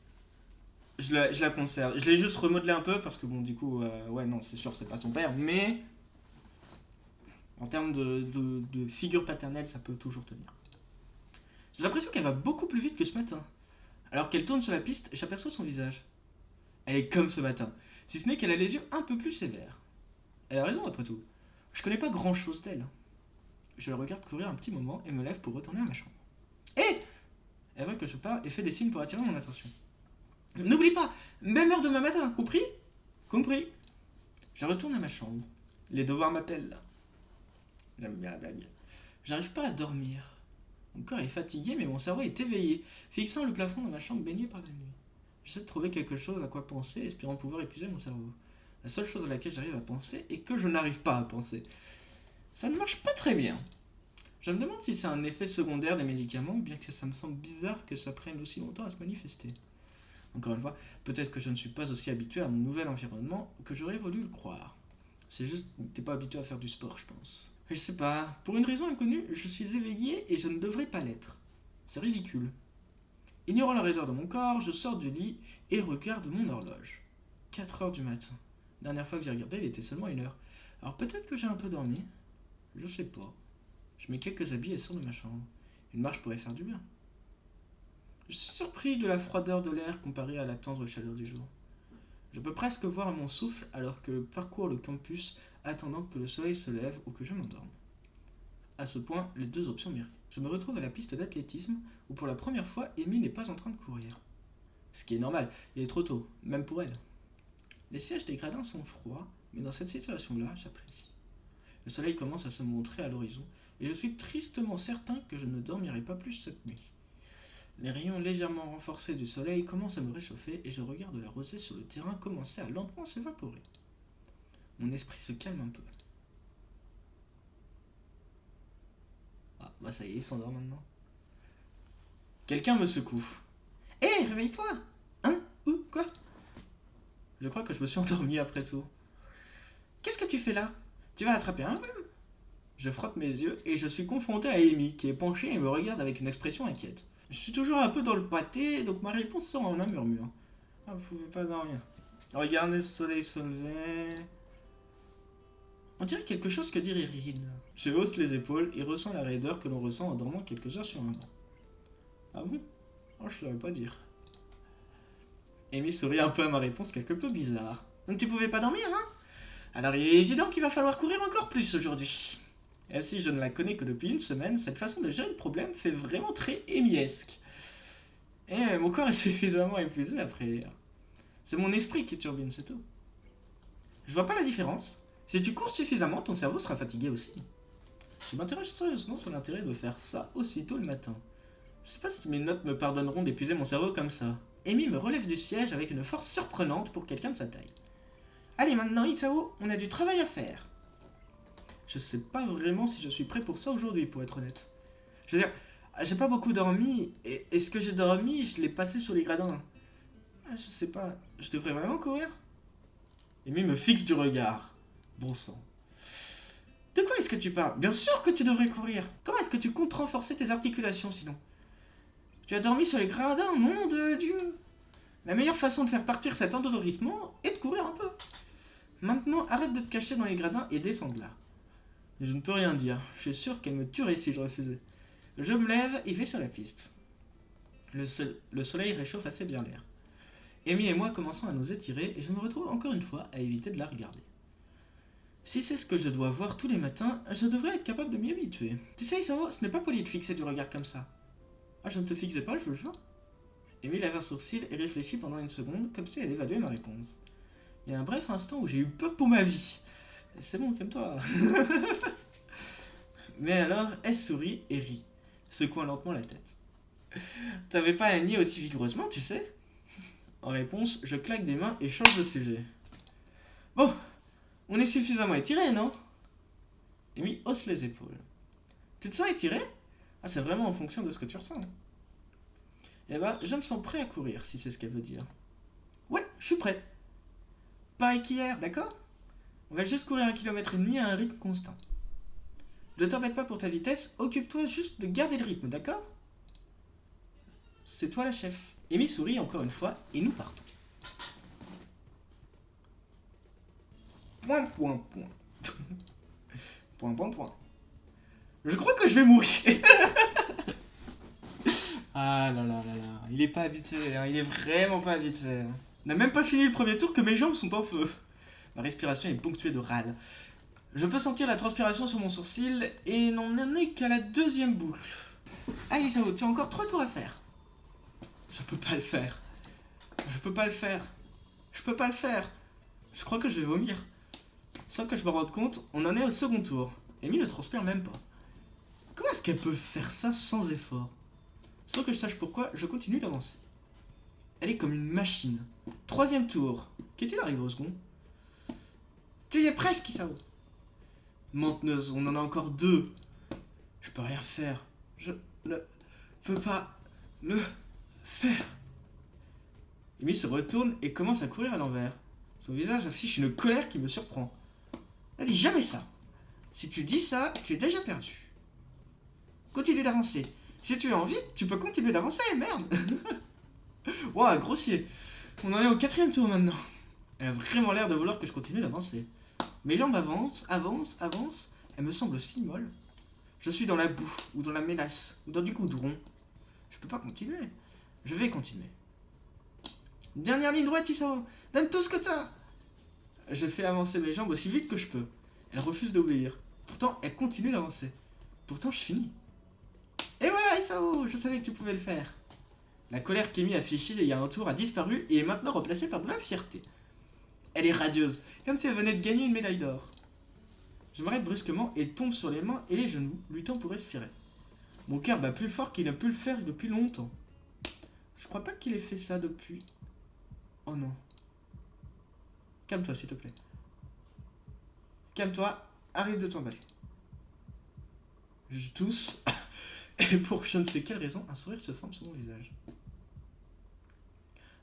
Je la conserve. Je l'ai juste remodelé un peu parce que bon, du coup, ouais, non, c'est sûr, c'est pas son père, mais en termes de figure paternelle, ça peut toujours tenir. J'ai l'impression qu'elle va beaucoup plus vite que ce matin. Alors qu'elle tourne sur la piste, j'aperçois son visage. Elle est comme ce matin, si ce n'est qu'elle a les yeux un peu plus sévères. Elle a raison après tout. Je connais pas grand chose d'elle. Je la regarde courir un petit moment et me lève pour retourner à ma chambre. Hé! Elle voit que je pars et fait des signes pour attirer mon attention. N'oublie pas, même heure demain matin, compris? Compris. Je retourne à ma chambre. Les devoirs m'appellent là. J'aime bien la blague. J'arrive pas à dormir. Mon corps est fatigué, mais mon cerveau est éveillé, fixant le plafond dans ma chambre baignée par la nuit. J'essaie de trouver quelque chose à quoi penser, espérant pouvoir épuiser mon cerveau. La seule chose à laquelle j'arrive à penser est que je n'arrive pas à penser. Ça ne marche pas très bien. Je me demande si c'est un effet secondaire des médicaments, bien que ça me semble bizarre que ça prenne aussi longtemps à se manifester. Encore une fois, peut-être que je ne suis pas aussi habitué à mon nouvel environnement que j'aurais voulu le croire. C'est juste que t'es pas habitué à faire du sport, je pense. Je sais pas, pour une raison inconnue, je suis éveillé et je ne devrais pas l'être. C'est ridicule. Ignorant la raideur de mon corps, je sors du lit et regarde mon horloge. 4 heures du matin. Dernière fois que j'ai regardé, il était seulement 1 heure. Alors peut-être que j'ai un peu dormi. Je sais pas. Je mets quelques habits et sors de ma chambre. Une marche pourrait faire du bien. Je suis surpris de la froideur de l'air comparée à la tendre chaleur du jour. Je peux presque voir mon souffle alors que je parcours le campus attendant que le soleil se lève ou que je m'endorme. À ce point, les deux options mirent. Je me retrouve à la piste d'athlétisme où pour la première fois, Amy n'est pas en train de courir. Ce qui est normal, il est trop tôt, même pour elle. Les sièges des gradins sont froids, mais dans cette situation-là, j'apprécie. Le soleil commence à se montrer à l'horizon, et je suis tristement certain que je ne dormirai pas plus cette nuit. Les rayons légèrement renforcés du soleil commencent à me réchauffer, et je regarde la rosée sur le terrain commencer à lentement s'évaporer. Mon esprit se calme un peu. Ah, bah ça y est, il s'endort maintenant. Quelqu'un me secoue. Hé, réveille-toi! Hein? Où? Quoi? Je crois que je me suis endormi après tout. Qu'est-ce que tu fais là? Tu vas attraper un rhume? Je frotte mes yeux et je suis confronté à Amy qui est penchée et me regarde avec une expression inquiète. Je suis toujours un peu dans le pâté, donc ma réponse sort en un murmure. Ah, vous pouvez pas dormir. Regardez le soleil se lever. On dirait quelque chose que dit Irine. Je hausse les épaules et ressens la raideur que l'on ressent en dormant quelques heures sur un banc. Ah bon? Oh, je saurais pas dire. Amy sourit un peu à ma réponse quelque peu bizarre. Donc tu pouvais pas dormir, hein? Alors il est évident qu'il va falloir courir encore plus aujourd'hui. Et si je ne la connais que depuis une semaine, cette façon de gérer le problème fait vraiment très Amy-esque. Et mon corps est suffisamment épuisé après. C'est mon esprit qui turbine, c'est tout. Je vois pas la différence. Si tu cours suffisamment, ton cerveau sera fatigué aussi. Je m'interroge sérieusement sur l'intérêt de faire ça aussitôt le matin. Je sais pas si mes notes me pardonneront d'épuiser mon cerveau comme ça. Amy me relève du siège avec une force surprenante pour quelqu'un de sa taille. Allez maintenant Isao, on a du travail à faire. Je sais pas vraiment si je suis prêt pour ça aujourd'hui, pour être honnête. Je veux dire, j'ai pas beaucoup dormi, et ce que j'ai dormi, je l'ai passé sur les gradins. Ah, je sais pas, je devrais vraiment courir? Amy me fixe du regard. Bon sang. De quoi est-ce que tu parles? Bien sûr que tu devrais courir. Comment est-ce que tu comptes renforcer tes articulations sinon? Tu as dormi sur les gradins, nom de Dieu. La meilleure façon de faire partir cet endolorissement est de courir un peu. Maintenant, arrête de te cacher dans les gradins et descends de là. Je ne peux rien dire. Je suis sûr qu'elle me tuerait si je refusais. Je me lève et vais sur la piste. Le soleil réchauffe assez bien l'air. Amy et moi commençons à nous étirer et je me retrouve encore une fois à éviter de la regarder. Si c'est ce que je dois voir tous les matins, je devrais être capable de m'y habituer. Tu sais, Isao, ce n'est pas poli de fixer du regard comme ça. Ah, je ne te fixais pas, je le jure. Amy lève un sourcil et réfléchit pendant une seconde, comme si elle évaluait ma réponse. Il y a un bref instant où j'ai eu peur pour ma vie. C'est bon, calme-toi. Mais alors, elle sourit et rit, secouant lentement la tête. T'avais pas à nier aussi vigoureusement, tu sais? En réponse, je claque des mains et change de sujet. Bon, on est suffisamment étiré, non? Amy hausse les épaules. Tu te sens étiré? Ah, c'est vraiment en fonction de ce que tu ressens. Eh ben, je me sens prêt à courir, si c'est ce qu'elle veut dire. Ouais, je suis prêt. Pareil qu'hier, d'accord? On va juste courir 1,5 km à un rythme constant. Ne t'embête pas pour ta vitesse, occupe-toi juste de garder le rythme, d'accord? C'est toi la chef. Amy sourit encore une fois et nous partons. Point, point, point. Point, point, point. Je crois que je vais mourir. Ah là là là là. Il est pas habitué, hein. Il est vraiment pas habitué. On n'a même pas fini le premier tour que mes jambes sont en feu. Ma respiration est ponctuée de râles. Je peux sentir la transpiration sur mon sourcil et n'en est qu'à la deuxième boucle. Allez Sao, tu as encore 3 tours à faire. Je peux pas le faire. Je peux pas le faire. Je peux pas le faire. Je crois que je vais vomir. Sans que je me rende compte, on en est au second tour. Amy ne transpire même pas. Comment est-ce qu'elle peut faire ça sans effort? Sans que je sache pourquoi, je continue d'avancer. Elle est comme une machine. 3e tour. Qu'est-il arrivé au second? Tu y es presque, Isao. Menteuse, on en a encore 2. Je peux rien faire. Je ne peux pas le faire. Amy se retourne et commence à courir à l'envers. Son visage affiche une colère qui me surprend. Ne dis jamais ça. Si tu dis ça, tu es déjà perdu. Continue d'avancer. Si tu as envie, tu peux continuer d'avancer, merde. Ouah, grossier. On en est au 4e tour maintenant. Elle a vraiment l'air de vouloir que je continue d'avancer. Mes jambes avancent, avancent, avancent. Elles me semblent si molles. Je suis dans la boue, ou dans la mélasse, ou dans du goudron. Je peux pas continuer. Je vais continuer. Dernière ligne droite, Isao. Donne tout ce que t'as. Je fais avancer mes jambes aussi vite que je peux. Elle refuse d'obéir. Pourtant, elle continue d'avancer. Pourtant, je finis. Et voilà, Isao, je savais que tu pouvais le faire. La colère qu'Amy a affichée il y a un tour a disparu et est maintenant remplacée par de la fierté. Elle est radieuse, comme si elle venait de gagner une médaille d'or. Je m'arrête brusquement et tombe sur les mains et les genoux, luttant pour respirer. Mon cœur bat plus fort qu'il ne peut le faire depuis longtemps. Je crois pas qu'il ait fait ça depuis... Oh non. Calme-toi, s'il te plaît. Calme-toi, arrête de t'emballer. Je tousse, et pour je ne sais quelle raison, un sourire se forme sur mon visage.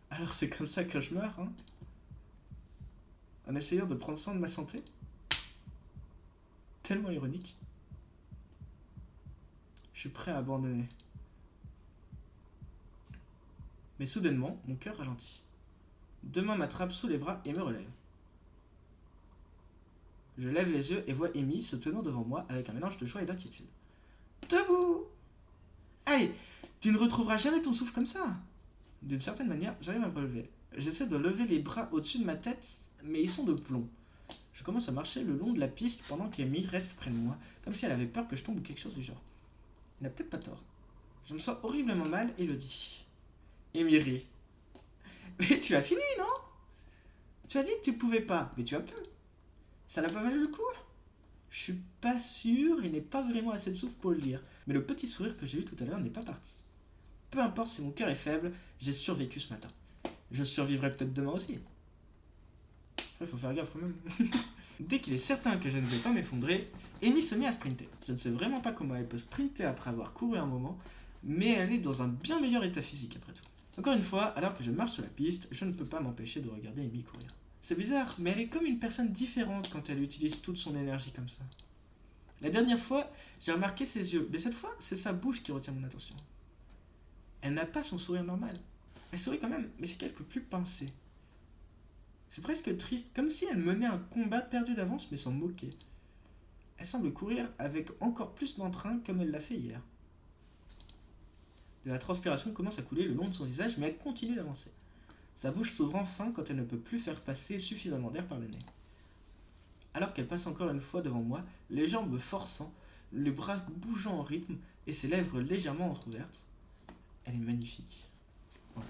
Alors c'est comme ça que je meurs, hein? En essayant de prendre soin de ma santé? Tellement ironique. Je suis prêt à abandonner. Mais soudainement, mon cœur ralentit. Deux mains m'attrapent sous les bras et me relèvent. Je lève les yeux et vois Amy se tenant devant moi avec un mélange de joie et d'inquiétude. Debout! Allez, tu ne retrouveras jamais ton souffle comme ça. D'une certaine manière, j'arrive à me relever. J'essaie de lever les bras au-dessus de ma tête, mais ils sont de plomb. Je commence à marcher le long de la piste pendant qu'Amy reste près de moi, comme si elle avait peur que je tombe ou quelque chose du genre. Elle n'a peut-être pas tort. Je me sens horriblement mal et le dis. Amy rit. Mais tu as fini, non? Tu as dit que tu pouvais pas, mais tu as pu. Ça n'a pas valu le coup? Je suis pas sûr, il n'est pas vraiment assez de souffle pour le dire, mais le petit sourire que j'ai eu tout à l'heure n'est pas parti. Peu importe si mon cœur est faible, j'ai survécu ce matin. Je survivrai peut-être demain aussi. Après, faut faire gaffe quand même. Dès qu'il est certain que je ne vais pas m'effondrer, Amy se met à sprinter. Je ne sais vraiment pas comment elle peut sprinter après avoir couru un moment, mais elle est dans un bien meilleur état physique après tout. Encore une fois, alors que je marche sur la piste, je ne peux pas m'empêcher de regarder Amy courir. C'est bizarre, mais elle est comme une personne différente quand elle utilise toute son énergie comme ça. La dernière fois, j'ai remarqué ses yeux, mais cette fois, c'est sa bouche qui retient mon attention. Elle n'a pas son sourire normal. Elle sourit quand même, mais c'est quelque plus pincé. C'est presque triste, comme si elle menait un combat perdu d'avance mais sans moquer. Elle semble courir avec encore plus d'entrain comme elle l'a fait hier. De la transpiration commence à couler le long de son visage, mais elle continue d'avancer. Sa bouche s'ouvre enfin quand elle ne peut plus faire passer suffisamment d'air par le nez. Alors qu'elle passe encore une fois devant moi, les jambes forçant, les bras bougeant en rythme et ses lèvres légèrement entrouvertes, elle est magnifique. Voilà.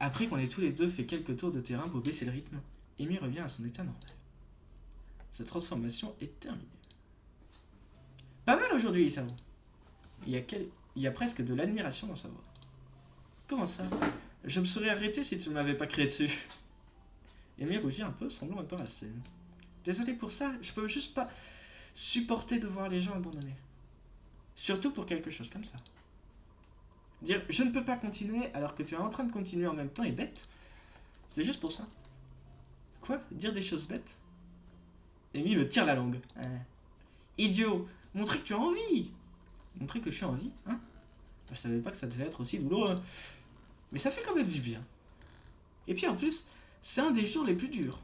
Après qu'on ait tous les deux fait quelques tours de terrain pour baisser le rythme, Amy revient à son état normal. Sa transformation est terminée. Pas mal aujourd'hui, Isao. Il y a presque de l'admiration dans sa voix. Comment ça? Je me serais arrêté si tu ne m'avais pas crié dessus. Amy rougit un peu, semblant embarrassée. Désolé pour ça, je peux juste pas supporter de voir les gens abandonnés. Surtout pour quelque chose comme ça. Dire je ne peux pas continuer alors que tu es en train de continuer en même temps est bête. C'est juste pour ça. Quoi? Dire des choses bêtes? Amy me tire la langue. Idiot! Montrer que tu as envie! Montrer que je suis en vie, hein? Je savais pas que ça devait être aussi douloureux. Mais ça fait quand même du bien. Et puis en plus, c'est un des jours les plus durs.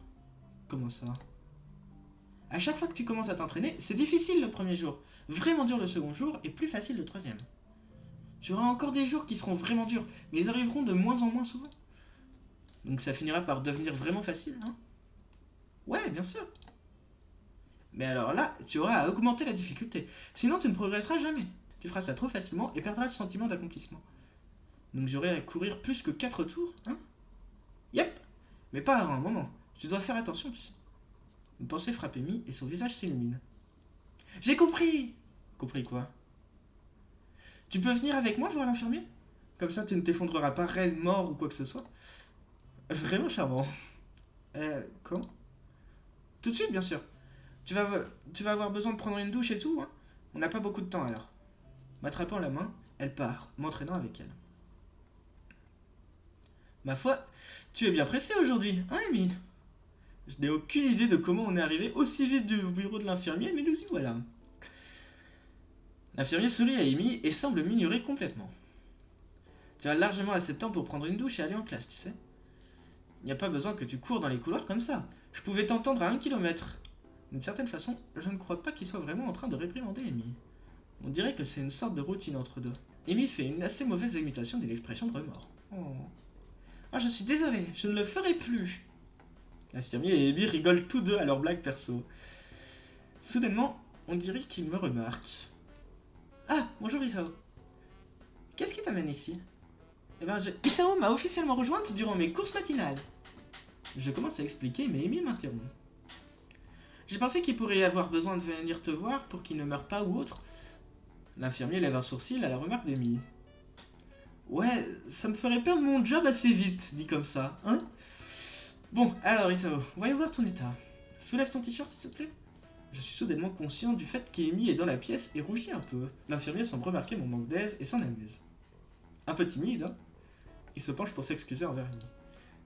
Comment ça? À chaque fois que tu commences à t'entraîner, c'est difficile le premier jour, vraiment dur le second jour et plus facile le troisième. Tu auras encore des jours qui seront vraiment durs, mais ils arriveront de moins en moins souvent. Donc ça finira par devenir vraiment facile, hein? Ouais, bien sûr. Mais alors là, tu auras à augmenter la difficulté, sinon tu ne progresseras jamais. Tu feras ça trop facilement et perdras le sentiment d'accomplissement. Donc j'aurai à courir plus que 4 tours, hein? Yep. Mais pas à un moment. Tu dois faire attention, tu sais. Une pensée frappe Amy et son visage s'illumine. J'ai compris! Compris quoi? Tu peux venir avec moi voir l'infirmier? Comme ça tu ne t'effondreras pas raide, mort ou quoi que ce soit. Vraiment charmant. Quand? Tout de suite, bien sûr. Tu vas avoir besoin de prendre une douche et tout, hein? On n'a pas beaucoup de temps alors. M'attrapant la main, elle part, m'entraînant avec elle. Ma foi, tu es bien pressée aujourd'hui, hein, Amy? Je n'ai aucune idée de comment on est arrivé aussi vite du bureau de l'infirmier, mais nous y voilà. L'infirmier sourit à Amy et semble m'ignorer complètement. Tu as largement assez de temps pour prendre une douche et aller en classe, tu sais. Il n'y a pas besoin que tu cours dans les couloirs comme ça. Je pouvais t'entendre à 1 kilomètre. D'une certaine façon, je ne crois pas qu'il soit vraiment en train de réprimander Amy. On dirait que c'est une sorte de routine entre deux. Amy fait une assez mauvaise imitation d'une expression de remords. Oh. Ah, je suis désolée, je ne le ferai plus. L'infirmier et Amy rigolent tous deux à leur blague perso. Soudainement, On dirait qu'il me remarque. Ah, bonjour Isao. Qu'est-ce qui t'amène ici? Eh ben, Isao m'a officiellement rejointe durant mes courses matinales. Je commence à expliquer, mais Amy m'interrompt. J'ai pensé qu'il pourrait y avoir besoin de venir te voir pour qu'il ne meure pas ou autre. L'infirmier lève un sourcil à la remarque d'Amy. Ouais, ça me ferait perdre mon job assez vite, dit comme ça, hein? Bon, alors Isao, voyons voir ton état. Soulève ton t-shirt s'il te plaît. Je suis soudainement conscient du fait qu'Amy est dans la pièce et rougit un peu. L'infirmier semble remarquer mon manque d'aise et s'en amuse. Un peu timide, hein? Il se penche pour s'excuser envers Amy.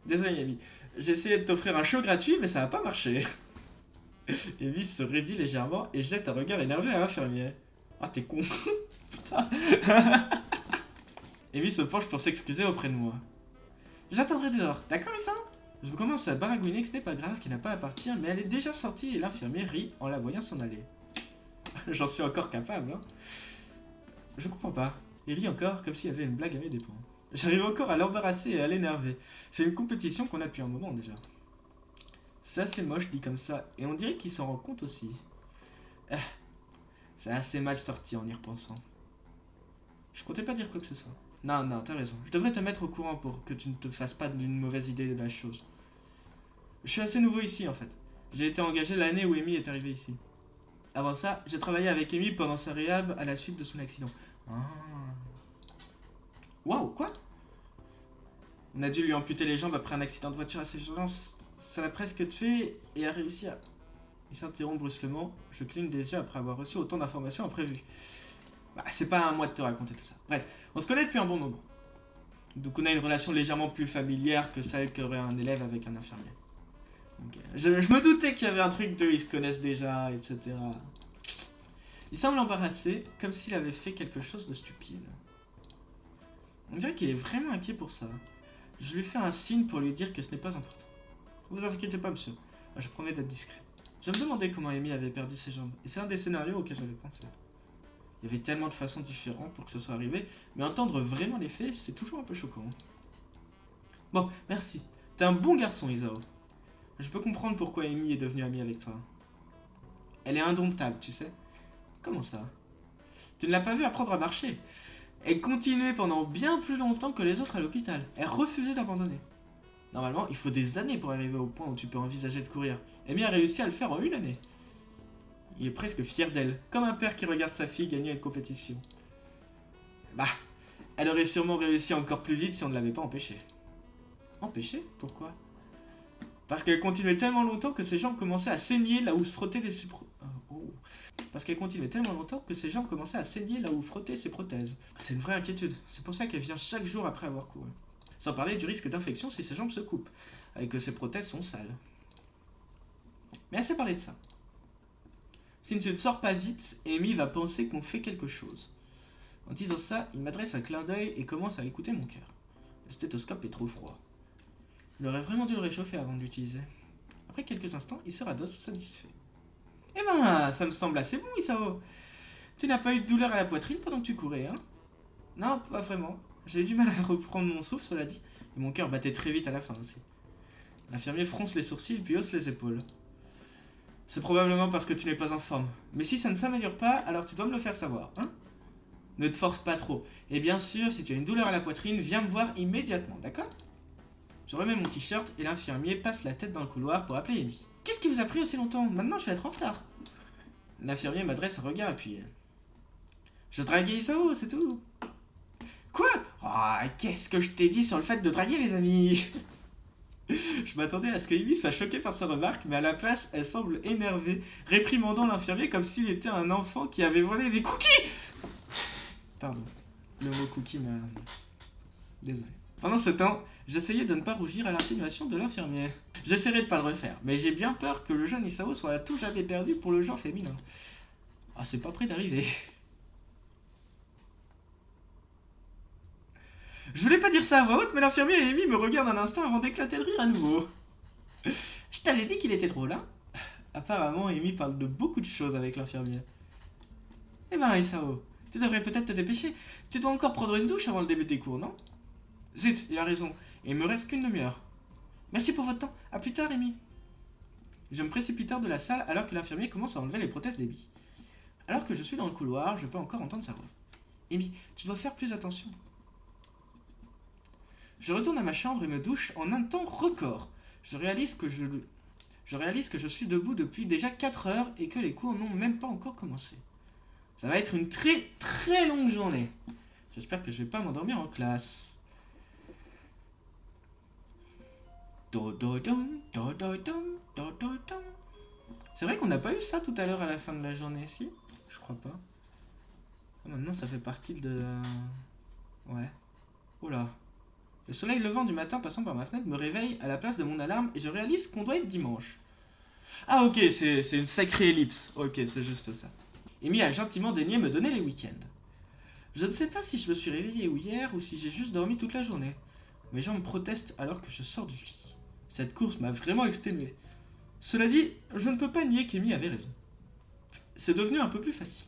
Désolé Amy, j'ai essayé de t'offrir un show gratuit mais ça n'a pas marché. Amy se raidit légèrement et jette un regard énervé à l'infirmier. Ah t'es con. Putain. Amy se penche pour s'excuser auprès de moi. J'attendrai dehors, d'accord Issa? Je commence à baragouiner que ce n'est pas grave, qu'il n'a pas à partir, mais elle est déjà sortie et l'infirmier rit en la voyant s'en aller. J'en suis encore capable, hein. Je comprends pas. Il rit encore comme s'il y avait une blague à mes dépens. J'arrive encore à l'embarrasser et à l'énerver. C'est une compétition qu'on a depuis un moment déjà. C'est assez moche dit comme ça, et on dirait qu'il s'en rend compte aussi. C'est assez mal sorti en y repensant. Je comptais pas dire quoi que ce soit. Non, t'as raison. Je devrais te mettre au courant pour que tu ne te fasses pas d'une mauvaise idée de la chose. Je suis assez nouveau ici en fait. J'ai été engagé l'année où Amy est arrivée ici. Avant ça, j'ai travaillé avec Amy pendant sa réhab à la suite de son accident. Ah. Waouh, quoi? On a dû lui amputer les jambes après un accident de voiture assez violent. Ça l'a presque tué et a réussi à... Il s'interrompt brusquement. Je cligne des yeux après avoir reçu autant d'informations imprévues. Bah, c'est pas à moi de te raconter tout ça. Bref, on se connaît depuis un bon moment. Donc on a une relation légèrement plus familière que celle qu'aurait un élève avec un infirmier. Okay. Je me doutais qu'il y avait un truc d'eux, ils se connaissent déjà, etc. Il semble embarrassé, comme s'il avait fait quelque chose de stupide. On dirait qu'il est vraiment inquiet pour ça. Je lui fais un signe pour lui dire que ce n'est pas important. Vous inquiétez pas, monsieur. Je promets d'être discret. Je me demandais comment Amy avait perdu ses jambes, et c'est un des scénarios auxquels j'avais pensé. Il y avait tellement de façons différentes pour que ce soit arrivé, mais entendre vraiment les faits, c'est toujours un peu choquant. Bon, merci. T'es un bon garçon, Isao. Je peux comprendre pourquoi Amy est devenue amie avec toi. Elle est indomptable, tu sais. Comment ça? Tu ne l'as pas vue apprendre à marcher. Elle continuait pendant bien plus longtemps que les autres à l'hôpital. Elle refusait d'abandonner. Normalement, il faut des années pour arriver au point où tu peux envisager de courir. Amy a réussi à le faire en une année. Il est presque fier d'elle, comme un père qui regarde sa fille gagner une compétition. Bah, elle aurait sûrement réussi encore plus vite si on ne l'avait pas empêchée. Empêchée? Pourquoi? Parce qu'elle continuait tellement longtemps que ses jambes commençaient à saigner là où se frottaient les... Parce qu'elle continuait tellement longtemps que ses jambes commençaient à saigner là où frottaient ses prothèses. C'est une vraie inquiétude. C'est pour ça qu'elle vient chaque jour après avoir couru. Sans parler du risque d'infection si ses jambes se coupent, et que ses prothèses sont sales. Mais assez parlé de ça. Si tu ne sors pas vite, Amy va penser qu'on fait quelque chose. En disant ça, il m'adresse un clin d'œil et commence à écouter mon cœur. Le stéthoscope est trop froid. Il aurait vraiment dû le réchauffer avant de l'utiliser. Après quelques instants, il se radosse satisfait. Eh ben, ça me semble assez bon, Isao. Tu n'as pas eu de douleur à la poitrine pendant que tu courais, hein? Non, pas vraiment. J'ai eu du mal à reprendre mon souffle, cela dit, et mon cœur battait très vite à la fin aussi. L'infirmier fronce les sourcils puis hausse les épaules. C'est probablement parce que tu n'es pas en forme. Mais si ça ne s'améliore pas, alors tu dois me le faire savoir, hein? Ne te force pas trop. Et bien sûr, si tu as une douleur à la poitrine, viens me voir immédiatement, d'accord? Je remets mon t-shirt et l'infirmier passe la tête dans le couloir pour appeler Amy. Qu'est-ce qui vous a pris aussi longtemps? Maintenant, je vais être en retard. L'infirmier m'adresse un regard appuyé. Je draguais Isao, c'est tout. Quoi? Oh, qu'est-ce que je t'ai dit sur le fait de draguer, mes amis? Je m'attendais à ce que Amy soit choquée par sa remarque, mais à la place, elle semble énervée, réprimandant l'infirmier comme s'il était un enfant qui avait volé des cookies. Pardon, le mot cookie m'a... Désolé. Pendant ce temps, j'essayais de ne pas rougir à l'insinuation de l'infirmier. J'essaierai de pas le refaire, mais j'ai bien peur que le jeune Isao soit à tout jamais perdu pour le genre féminin. Ah, c'est pas près d'arriver. Je voulais pas dire ça à voix haute, mais l'infirmier et Amy me regardent un instant avant d'éclater de rire à nouveau. Je t'avais dit qu'il était drôle, hein? Apparemment, Amy parle de beaucoup de choses avec l'infirmier. Eh ben, Isao, tu devrais peut-être te dépêcher. Tu dois encore prendre une douche avant le début des cours, non? Zut, il a raison. Il me reste qu'une demi-heure. Merci pour votre temps. À plus tard, Amy. Je me précipite hors de la salle alors que l'infirmier commence à enlever les prothèses d'Amy. Alors que je suis dans le couloir, je peux encore entendre sa voix. Amy, tu dois faire plus attention. Je retourne à ma chambre et me douche en un temps record. Je réalise que je suis debout depuis déjà 4 heures et que les cours n'ont même pas encore commencé. Ça va être une très très longue journée. J'espère que je vais pas m'endormir en classe. C'est vrai qu'on n'a pas eu ça tout à l'heure à la fin de la journée, si? Je crois pas. Ah, maintenant ça fait partie de... Ouais. Oula. Le soleil levant du matin passant par ma fenêtre me réveille à la place de mon alarme et je réalise qu'on doit être dimanche. Ah ok, c'est une sacrée ellipse. Ok, c'est juste ça. Amy a gentiment daigné me donner les week-ends. Je ne sais pas si je me suis réveillé hier ou si j'ai juste dormi toute la journée. Mes jambes protestent alors que je sors du lit. Cette course m'a vraiment exténué. Cela dit, je ne peux pas nier qu'Amy avait raison. C'est devenu un peu plus facile.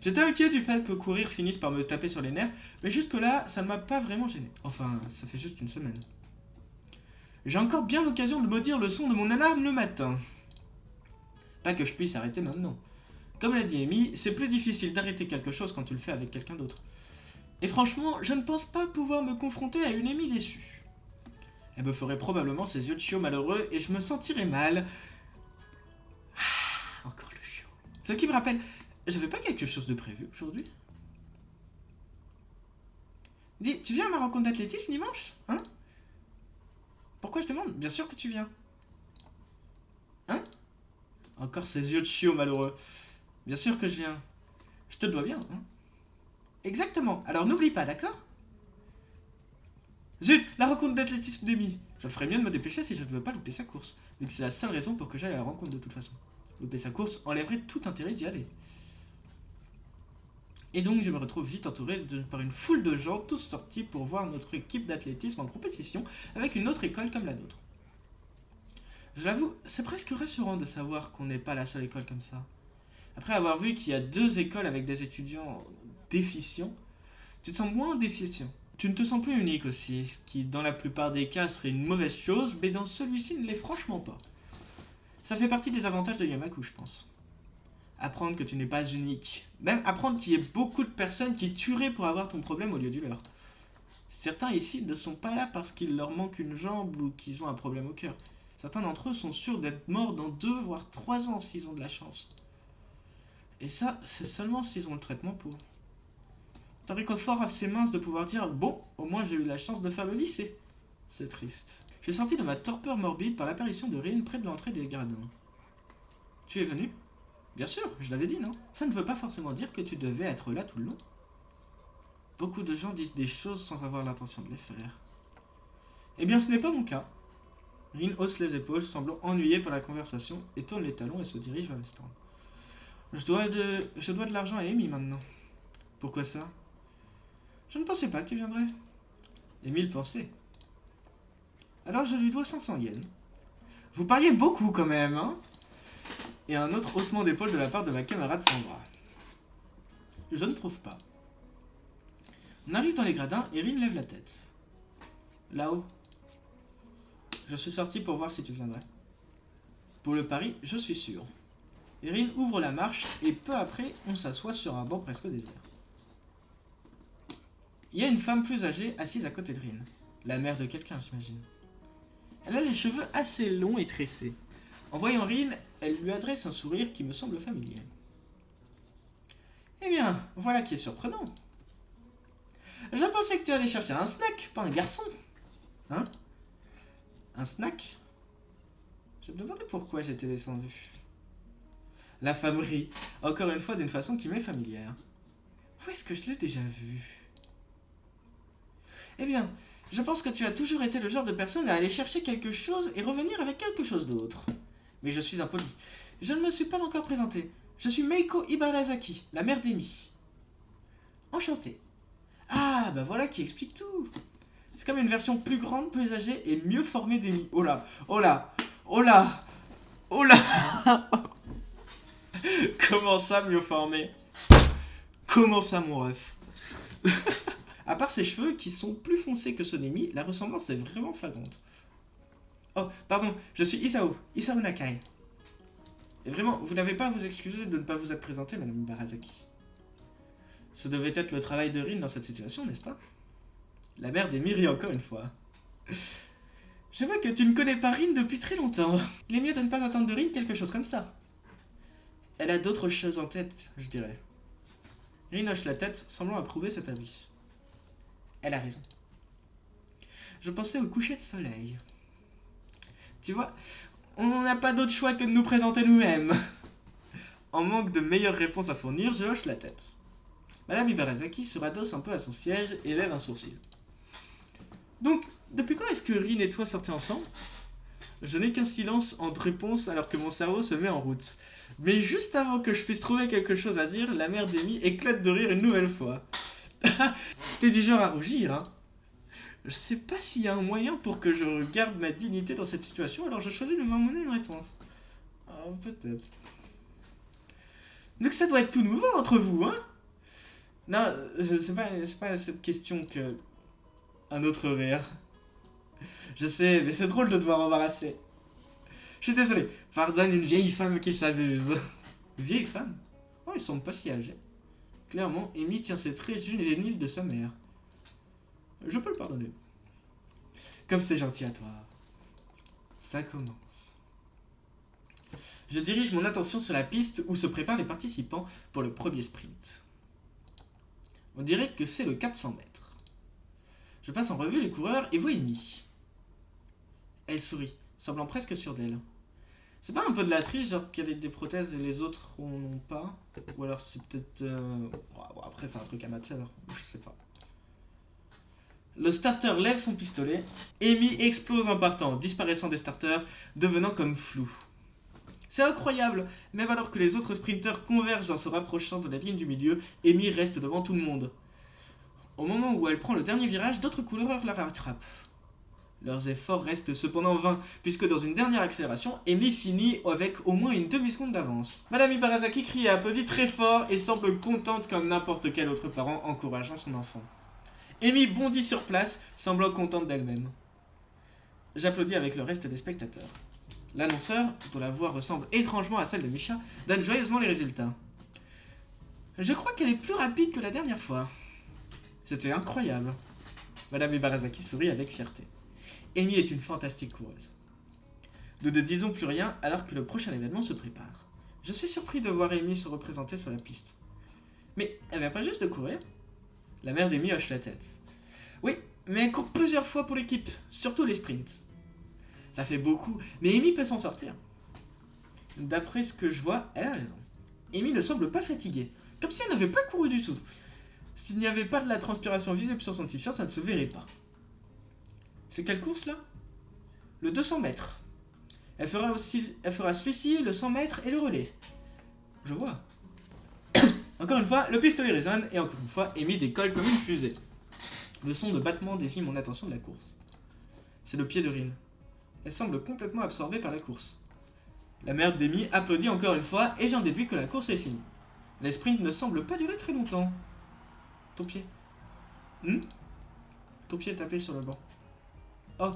J'étais inquiet du fait que courir finisse par me taper sur les nerfs, mais jusque-là, ça ne m'a pas vraiment gêné. Enfin, ça fait juste une semaine. J'ai encore bien l'occasion de maudire le son de mon alarme le matin. Pas que je puisse arrêter maintenant. Comme l'a dit Amy, c'est plus difficile d'arrêter quelque chose quand tu le fais avec quelqu'un d'autre. Et franchement, je ne pense pas pouvoir me confronter à une Amy déçue. Elle me ferait probablement ses yeux de chiot malheureux et je me sentirais mal. Ah, encore le chiot. Ce qui me rappelle, j'avais pas quelque chose de prévu aujourd'hui? Dis, tu viens à ma rencontre d'athlétisme dimanche? Hein? Pourquoi je demande? Bien sûr que tu viens. Hein? Encore ces yeux de chiot malheureux. Bien sûr que je viens. Je te dois bien, hein? Exactement. Alors n'oublie pas, d'accord? Zut, la rencontre d'athlétisme d'Amy. Je ferais mieux de me dépêcher si je ne veux pas louper sa course, vu que c'est la seule raison pour que j'aille à la rencontre de toute façon. Louper sa course enlèverait tout intérêt d'y aller. Et donc je me retrouve vite entouré par une foule de gens, tous sortis pour voir notre équipe d'athlétisme en compétition avec une autre école comme la nôtre. Je l'avoue, c'est presque rassurant de savoir qu'on n'est pas la seule école comme ça. Après avoir vu qu'il y a 2 écoles avec des étudiants déficients, tu te sens moins déficient. Tu ne te sens plus unique aussi, ce qui dans la plupart des cas serait une mauvaise chose, mais dans celui-ci ne l'est franchement pas. Ça fait partie des avantages de Yamaku, je pense. Apprendre que tu n'es pas unique. Même apprendre qu'il y ait beaucoup de personnes qui tueraient pour avoir ton problème au lieu du leur. Certains ici ne sont pas là parce qu'il leur manque une jambe ou qu'ils ont un problème au cœur. Certains d'entre eux sont sûrs d'être morts dans 2 voire 3 ans s'ils ont de la chance. Et ça, c'est seulement s'ils ont le traitement pour. C'est un réconfort assez mince de pouvoir dire « Bon, au moins j'ai eu la chance de faire le lycée ». C'est triste. Je suis sorti de ma torpeur morbide par l'apparition de Rin près de l'entrée des gradins. « Tu es venu ?»« Bien sûr, je l'avais dit, non ? Ça ne veut pas forcément dire que tu devais être là tout le long. Beaucoup de gens disent des choses sans avoir l'intention de les faire. Eh bien, ce n'est pas mon cas. » Rin hausse les épaules, semblant ennuyée par la conversation, et tourne les talons et se dirige vers le stand. Je dois de l'argent à Amy maintenant. Pourquoi ça? Je ne pensais pas que tu viendrais. Émile pensait. Alors je lui dois 500 yens. Vous parliez beaucoup quand même, hein? Et un autre haussement d'épaule de la part de ma camarade Sandra. Je ne trouve pas. On arrive dans les gradins et Rin lève la tête. Là-haut. Je suis sorti pour voir si tu viendrais. Pour le pari, je suis sûr. Rin ouvre la marche et peu après, on s'assoit sur un banc presque désert. Il y a une femme plus âgée assise à côté de Rin. La mère de quelqu'un, j'imagine. Elle a les cheveux assez longs et tressés. En voyant Rin, elle lui adresse un sourire qui me semble familier. Eh bien, voilà qui est surprenant. Je pensais que tu allais chercher un snack, pas un garçon. Hein? Un snack? Je me demandais pourquoi j'étais descendu. La femme rit, encore une fois d'une façon qui m'est familière. Où est-ce que je l'ai déjà vu? Eh bien, je pense que tu as toujours été le genre de personne à aller chercher quelque chose et revenir avec quelque chose d'autre. Mais je suis impoli. Je ne me suis pas encore présentée. Je suis Meiko Ibarazaki, la mère d'Amy. Enchantée. Ah, bah voilà qui explique tout. C'est comme une version plus grande, plus âgée et mieux formée d'Amy. Oh là, oh là, oh là, oh là. Comment ça, mieux formée? Comment ça, mon ref? À part ses cheveux qui sont plus foncés que ceux d'Amy, la ressemblance est vraiment flagrante. Oh, pardon, je suis Isao Nakai. Et vraiment, vous n'avez pas à vous excuser de ne pas vous être présenté, Madame Ibarasaki. Ce devait être le travail de Rin dans cette situation, n'est-ce pas? La mère d'Amy rit encore une fois. Je vois que tu ne connais pas Rin depuis très longtemps. Il est mieux de ne pas attendre de Rin quelque chose comme ça. Elle a d'autres choses en tête, je dirais. Rin hoche la tête, semblant approuver cet avis. Elle a raison. Je pensais au coucher de soleil. Tu vois, on n'a pas d'autre choix que de nous présenter nous-mêmes. En manque de meilleures réponses à fournir, je hoche la tête. Madame Ibarasaki se radosse un peu à son siège et lève un sourcil. Donc, depuis quand est-ce que Rin et toi sortez ensemble? Je n'ai qu'un silence en réponse alors que mon cerveau se met en route. Mais juste avant que je puisse trouver quelque chose à dire, la mère d'Amy éclate de rire une nouvelle fois. T'es du genre à rougir, hein? Je sais pas s'il y a un moyen pour que je garde ma dignité dans cette situation, alors je choisis de m'emmener une réponse. Ah, peut-être. Donc ça doit être tout nouveau entre vous, hein? Non, c'est pas cette question que... Un autre rire. Je sais, mais c'est drôle de devoir embarrasser. Je suis désolé, pardonne une vieille femme qui s'abuse. Vieille femme? Oh, ils sont pas si âgés. Clairement, Amy tient ses traits juvéniles de sa mère. Je peux le pardonner. Comme c'est gentil à toi. Ça commence. Je dirige mon attention sur la piste où se préparent les participants pour le premier sprint. On dirait que c'est le 400 mètres. Je passe en revue les coureurs et vois Amy. Elle sourit, semblant presque sûre d'elle. C'est pas un peu de la triche, genre qu'elle ait des prothèses et les autres en ont pas? Ou alors c'est peut-être... Bon, après c'est un truc amateur, je sais pas. Le starter lève son pistolet, Amy explose en partant, disparaissant des starters, devenant comme flou. C'est incroyable, même alors que les autres sprinters convergent en se rapprochant de la ligne du milieu, Amy reste devant tout le monde. Au moment où elle prend le dernier virage, d'autres coureurs la rattrapent. Leurs efforts restent cependant vains, puisque dans une dernière accélération, Amy finit avec au moins une demi-seconde d'avance. Madame Ibarasaki crie et applaudit très fort et semble contente comme n'importe quel autre parent encourageant son enfant. Amy bondit sur place, semblant contente d'elle-même. J'applaudis avec le reste des spectateurs. L'annonceur, dont la voix ressemble étrangement à celle de Misha, donne joyeusement les résultats. Je crois qu'elle est plus rapide que la dernière fois. C'était incroyable. Madame Ibarasaki sourit avec fierté. Amy est une fantastique coureuse. Nous ne disons plus rien alors que le prochain événement se prépare. Je suis surpris de voir Amy se représenter sur la piste. Mais elle vient pas juste de courir? La mère d'Amy hoche la tête. Oui, mais elle court plusieurs fois pour l'équipe, surtout les sprints. Ça fait beaucoup, mais Amy peut s'en sortir. D'après ce que je vois, elle a raison. Amy ne semble pas fatiguée, comme si elle n'avait pas couru du tout. S'il n'y avait pas de la transpiration visible sur son t-shirt, ça ne se verrait pas. C'est quelle course là? Le 200 mètres. Elle fera celui-ci, le 100 mètres et le relais. Je vois. Encore une fois, le pistolet résonne et encore une fois, Amy décolle comme une fusée. Le son de battement défie mon attention de la course. C'est le pied de Rin. Elle semble complètement absorbée par la course. La mère d'Amy applaudit encore une fois et j'en déduis que la course est finie. Les sprints ne semblent pas durer très longtemps. Ton pied. Ton pied est tapé sur le banc. Oh,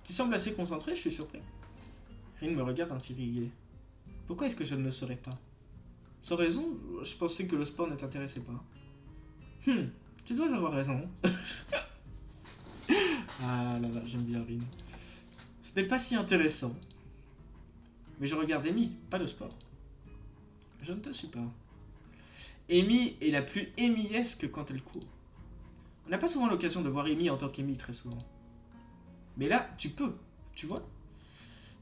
tu sembles assez concentré, je suis surpris. Rin me regarde intrigué. Pourquoi est-ce que je ne le serais pas? Sans raison, je pensais que le sport ne t'intéressait pas. Tu dois avoir raison. Ah là là, j'aime bien Rin. Ce n'est pas si intéressant. Mais je regarde Amy, pas le sport. Je ne te suis pas. Amy est la plus Amy-esque quand elle court. On n'a pas souvent l'occasion de voir Amy en tant qu'Amy très souvent. Mais là, tu peux, tu vois.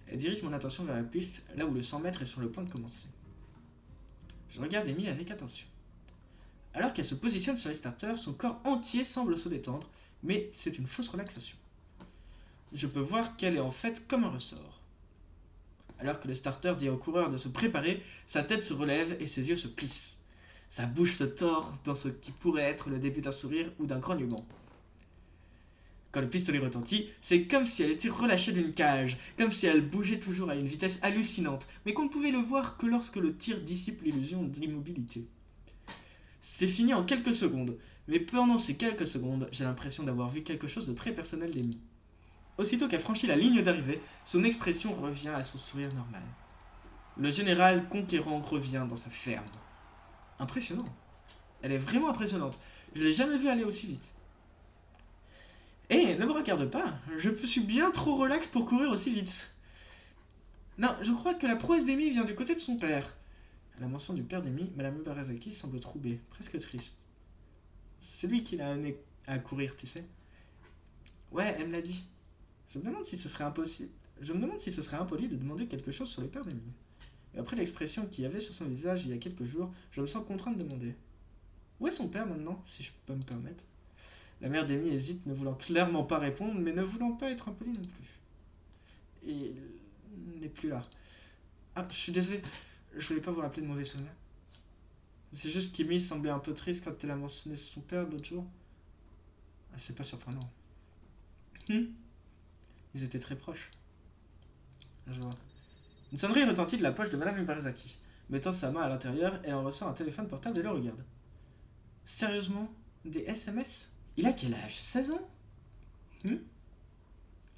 Elle dirige mon attention vers la piste, là où le 100 mètres est sur le point de commencer. Je regarde Amy avec attention. Alors qu'elle se positionne sur les starters, son corps entier semble se détendre, mais c'est une fausse relaxation. Je peux voir qu'elle est en fait comme un ressort. Alors que le starter dit au coureur de se préparer, sa tête se relève et ses yeux se plissent. Sa bouche se tord dans ce qui pourrait être le début d'un sourire ou d'un grognement. Quand le pistolet retentit, c'est comme si elle était relâchée d'une cage, comme si elle bougeait toujours à une vitesse hallucinante, mais qu'on ne pouvait le voir que lorsque le tir dissipe l'illusion de l'immobilité. C'est fini en quelques secondes, mais pendant ces quelques secondes, j'ai l'impression d'avoir vu quelque chose de très personnel d'Amy. Aussitôt qu'elle franchit la ligne d'arrivée, son expression revient à son sourire normal. Le général conquérant revient dans sa ferme. Impressionnant. Elle est vraiment impressionnante. Je l'ai jamais vue aller aussi vite. Eh, ne me regarde pas. Je suis bien trop relax pour courir aussi vite. Non, je crois que la prouesse d'Amy vient du côté de son père. À la mention du père d'Amy, Madame Barazaki semble troublée, presque triste. C'est lui qui l'a amené à courir, tu sais. Ouais, elle me l'a dit. Je me demande si ce serait impossible. Je me demande si ce serait impoli de demander quelque chose sur le père d'Amy. Et après l'expression qu'il y avait sur son visage il y a quelques jours, je me sens contraint de demander. Où est son père maintenant, si je peux me permettre? La mère d'Amy hésite, ne voulant clairement pas répondre, mais ne voulant pas être impolie non plus. Et il n'est plus là. Ah, je suis désolé, je voulais pas vous rappeler de mauvais souvenirs. C'est juste qu'Amy semblait un peu triste quand elle a mentionné son père l'autre jour. Ah, c'est pas surprenant. Ils étaient très proches. Je vois. Une sonnerie retentit de la poche de Madame Ibarazaki. Mettant sa main à l'intérieur, elle en ressort un téléphone portable et le regarde. Sérieusement? Des SMS? Il a quel âge? 16 ans?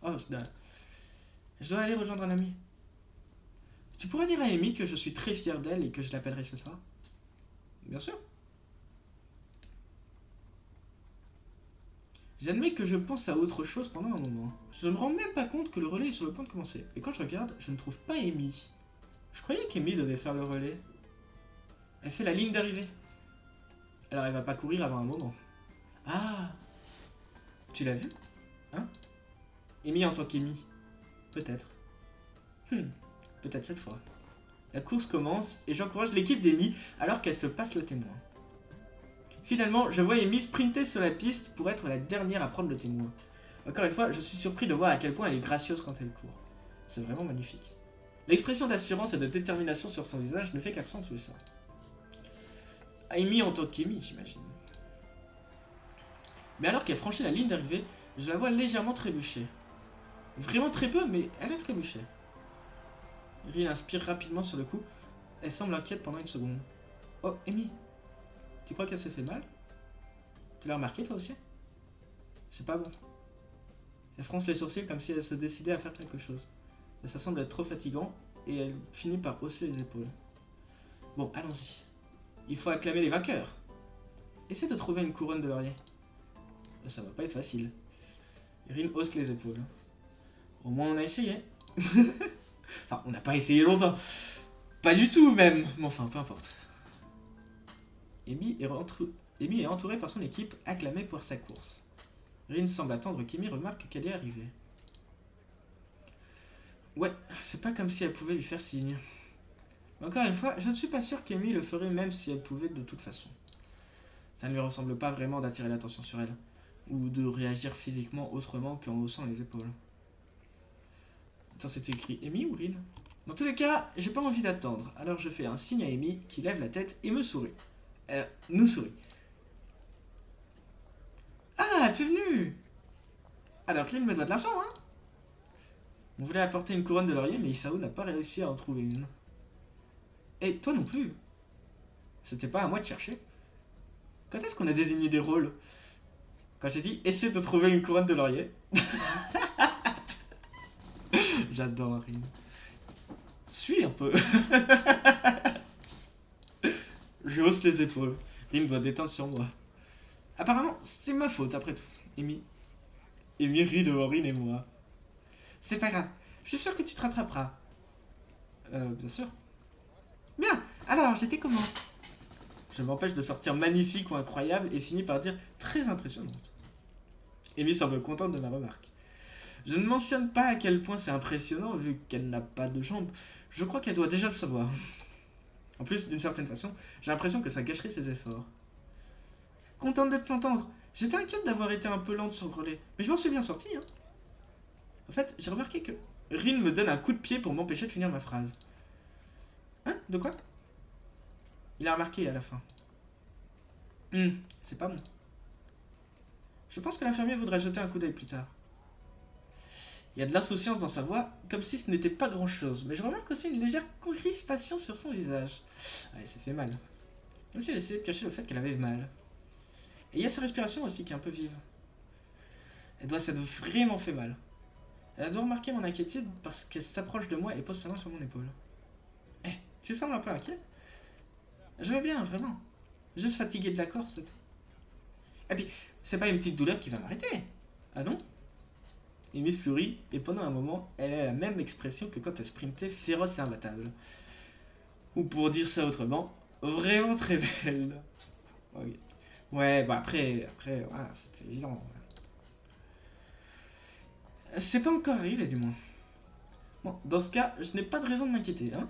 Oh, je dois aller rejoindre un ami. Tu pourrais dire à Amy que je suis très fier d'elle et que je l'appellerai ce soir? Bien sûr. J'admets que je pense à autre chose pendant un moment. Je ne me rends même pas compte que le relais est sur le point de commencer. Et quand je regarde, je ne trouve pas Amy. Je croyais qu'Amy devait faire le relais. Elle fait la ligne d'arrivée. Alors elle va pas courir avant un moment. Ah, tu l'as vu? Hein? Amy en tant qu'Amy. Peut-être. Peut-être cette fois. La course commence et j'encourage l'équipe d'Amy alors qu'elle se passe le témoin. Finalement, je vois Amy sprinter sur la piste pour être la dernière à prendre le témoin. Encore une fois, je suis surpris de voir à quel point elle est gracieuse quand elle court. C'est vraiment magnifique. L'expression d'assurance et de détermination sur son visage ne fait qu'accentuer ça. Amy en tant qu'Amy, j'imagine. Mais alors qu'elle franchit la ligne d'arrivée, je la vois légèrement trébucher. Vraiment très peu, mais elle a trébuché. Rin inspire rapidement sur le coup. Elle semble inquiète pendant une seconde. Oh, Amy, tu crois qu'elle s'est fait mal? Tu l'as remarqué toi aussi? C'est pas bon. Elle fronce les sourcils comme si elle se décidait à faire quelque chose. Mais ça semble être trop fatigant et elle finit par hausser les épaules. Bon, allons-y. Il faut acclamer les vainqueurs. Essaie de trouver une couronne de laurier. Ça va pas être facile. Rin hausse les épaules. Au moins on a essayé. Enfin, on n'a pas essayé longtemps. Pas du tout même. Mais enfin, peu importe. Amy est entourée par son équipe, acclamée pour sa course. Rin semble attendre qu'Amy remarque qu'elle est arrivée. Ouais, c'est pas comme si elle pouvait lui faire signe. Mais encore une fois, je ne suis pas sûr qu'Amy le ferait même si elle pouvait de toute façon. Ça ne lui ressemble pas vraiment d'attirer l'attention sur elle, ou de réagir physiquement autrement qu'en haussant les épaules. Attends, c'était écrit Amy ou Rin? Dans tous les cas, j'ai pas envie d'attendre, alors je fais un signe à Amy qui lève la tête et me sourit. Nous sourit. Ah, tu es venu! Alors Rin me doit de l'argent, hein? On voulait apporter une couronne de laurier, mais Isao n'a pas réussi à en trouver une. Et toi non plus. C'était pas à moi de chercher. Quand est-ce qu'on a désigné des rôles? Quand j'ai dit essaie de trouver une couronne de laurier. J'adore Rin. Suis un peu. Je hausse les épaules. Rin doit détendre sur moi. Apparemment, c'est ma faute après tout. Amy rit devant Rin et moi. C'est pas grave. Je suis sûr que tu te rattraperas. Bien sûr. Bien. Alors, j'étais comment? Je m'empêche de sortir magnifique ou incroyable et finis par dire très impressionnante. Amy semble contente de ma remarque. Je ne mentionne pas à quel point c'est impressionnant vu qu'elle n'a pas de jambes. Je crois qu'elle doit déjà le savoir. En plus, d'une certaine façon, j'ai l'impression que ça gâcherait ses efforts. Contente de t'entendre. J'étais inquiète d'avoir été un peu lente sur le relais, mais je m'en suis bien sortie. Hein. En fait, j'ai remarqué que Rin me donne un coup de pied pour m'empêcher de finir ma phrase. Hein? De quoi? Il a remarqué à la fin. C'est pas bon. Je pense que l'infirmier voudrait jeter un coup d'œil plus tard. Il y a de l'insouciance dans sa voix, comme si ce n'était pas grand-chose, mais je remarque aussi une légère crispation sur son visage. Ah, elle s'est fait mal. Comme si elle essayait de cacher le fait qu'elle avait mal. Et il y a sa respiration aussi qui est un peu vive. Elle doit s'être vraiment fait mal. Elle doit remarquer mon inquiétude parce qu'elle s'approche de moi et pose sa main sur mon épaule. Eh, Tu sembles un peu inquiet. Je vais bien, vraiment. Juste fatigué de la course, c'est tout. Et puis, c'est pas une petite douleur qui va m'arrêter. Ah non? Amy sourit, et pendant un moment, elle a la même expression que quand elle sprintait féroce et imbattable. Ou pour dire ça autrement, vraiment très belle. Ok. Ouais, bah après, voilà, c'est évident. C'est pas encore arrivé, du moins. Bon, dans ce cas, je n'ai pas de raison de m'inquiéter, hein.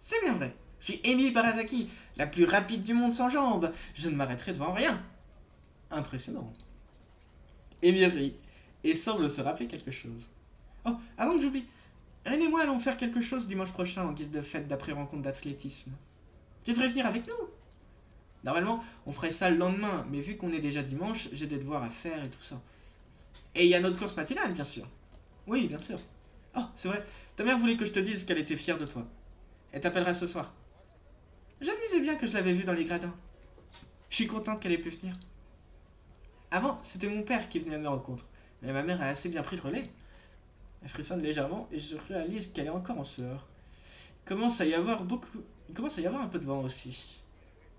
C'est bien vrai. Je suis Amy Barazaki, la plus rapide du monde sans jambes. Je ne m'arrêterai devant rien. Impressionnant. Amy rit et semble se rappeler quelque chose. Oh, avant que j'oublie, Ren et moi allons faire quelque chose dimanche prochain en guise de fête d'après-rencontre d'athlétisme. Tu devrais venir avec nous. Normalement, on ferait ça le lendemain, mais vu qu'on est déjà dimanche, j'ai des devoirs à faire et tout ça. Et il y a notre course matinale, bien sûr. Oui, bien sûr. Oh, c'est vrai, ta mère voulait que je te dise qu'elle était fière de toi. Elle t'appellera ce soir. Je me disais bien que je l'avais vue dans les gradins. Je suis contente qu'elle ait pu venir. Avant, c'était mon père qui venait à mes rencontres, mais ma mère a assez bien pris le relais. Elle frissonne légèrement et je réalise qu'elle est encore en sueur. Il commence à y avoir un peu de vent aussi.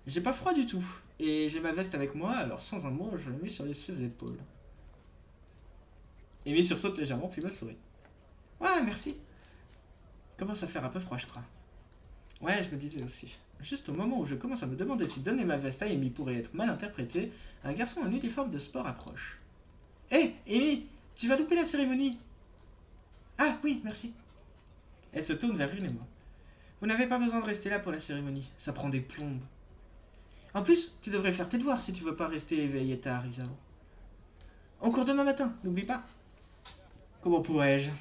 J'ai pas froid du tout, et j'ai ma veste avec moi, alors sans un mot, je la mets sur ses épaules. Amy sursaute légèrement, puis me sourit. Ouais, merci. Commence à faire un peu froid, je crois. Ouais, je me disais aussi. Juste au moment où je commence à me demander si donner ma veste à Amy pourrait être mal interprété, un garçon en uniforme de sport approche. Hé, Amy, tu vas louper la cérémonie. Ah, oui, merci. Elle se tourne vers Rin et moi. Vous n'avez pas besoin de rester là pour la cérémonie, ça prend des plombes. En plus, tu devrais faire tes devoirs si tu veux pas rester éveillé tard, Isao. On court demain matin, n'oublie pas. Comment pourrais-je?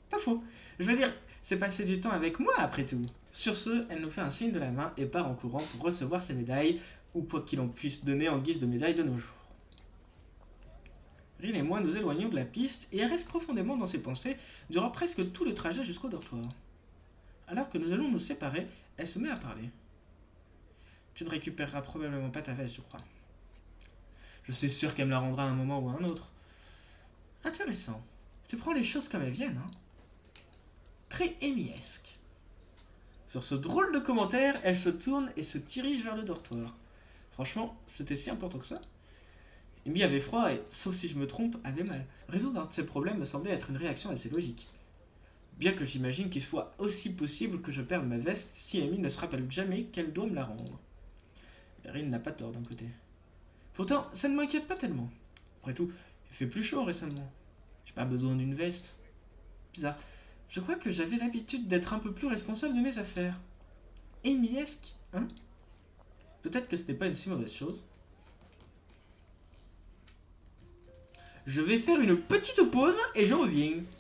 Pas faux. Je veux dire, c'est passer du temps avec moi après tout. Sur ce, elle nous fait un signe de la main et part en courant pour recevoir ses médailles, ou quoi qu'il en puisse donner en guise de médaille de nos jours. Rin et moi nous éloignons de la piste et elle reste profondément dans ses pensées durant presque tout le trajet jusqu'au dortoir. Alors que nous allons nous séparer, elle se met à parler. Tu ne récupéreras probablement pas ta veste, je crois. Je suis sûr qu'elle me la rendra à un moment ou à un autre. Intéressant. Tu prends les choses comme elles viennent, hein. Très Amy-esque. Sur ce drôle de commentaire, elle se tourne et se dirige vers le dortoir. Franchement, c'était si important que ça. Amy avait froid et, sauf si je me trompe, avait mal. Résoudre un de ses problèmes me semblait être une réaction assez logique. Bien que j'imagine qu'il soit aussi possible que je perde ma veste si Amy ne se rappelle jamais qu'elle doit me la rendre. Rin n'a pas tort d'un côté. Pourtant, ça ne m'inquiète pas tellement. Après tout, il fait plus chaud récemment. J'ai pas besoin d'une veste. Bizarre. Je crois que j'avais l'habitude d'être un peu plus responsable de mes affaires. Amy-esque, hein? Peut-être que ce n'est pas une si mauvaise chose. Je vais faire une petite pause et je reviens.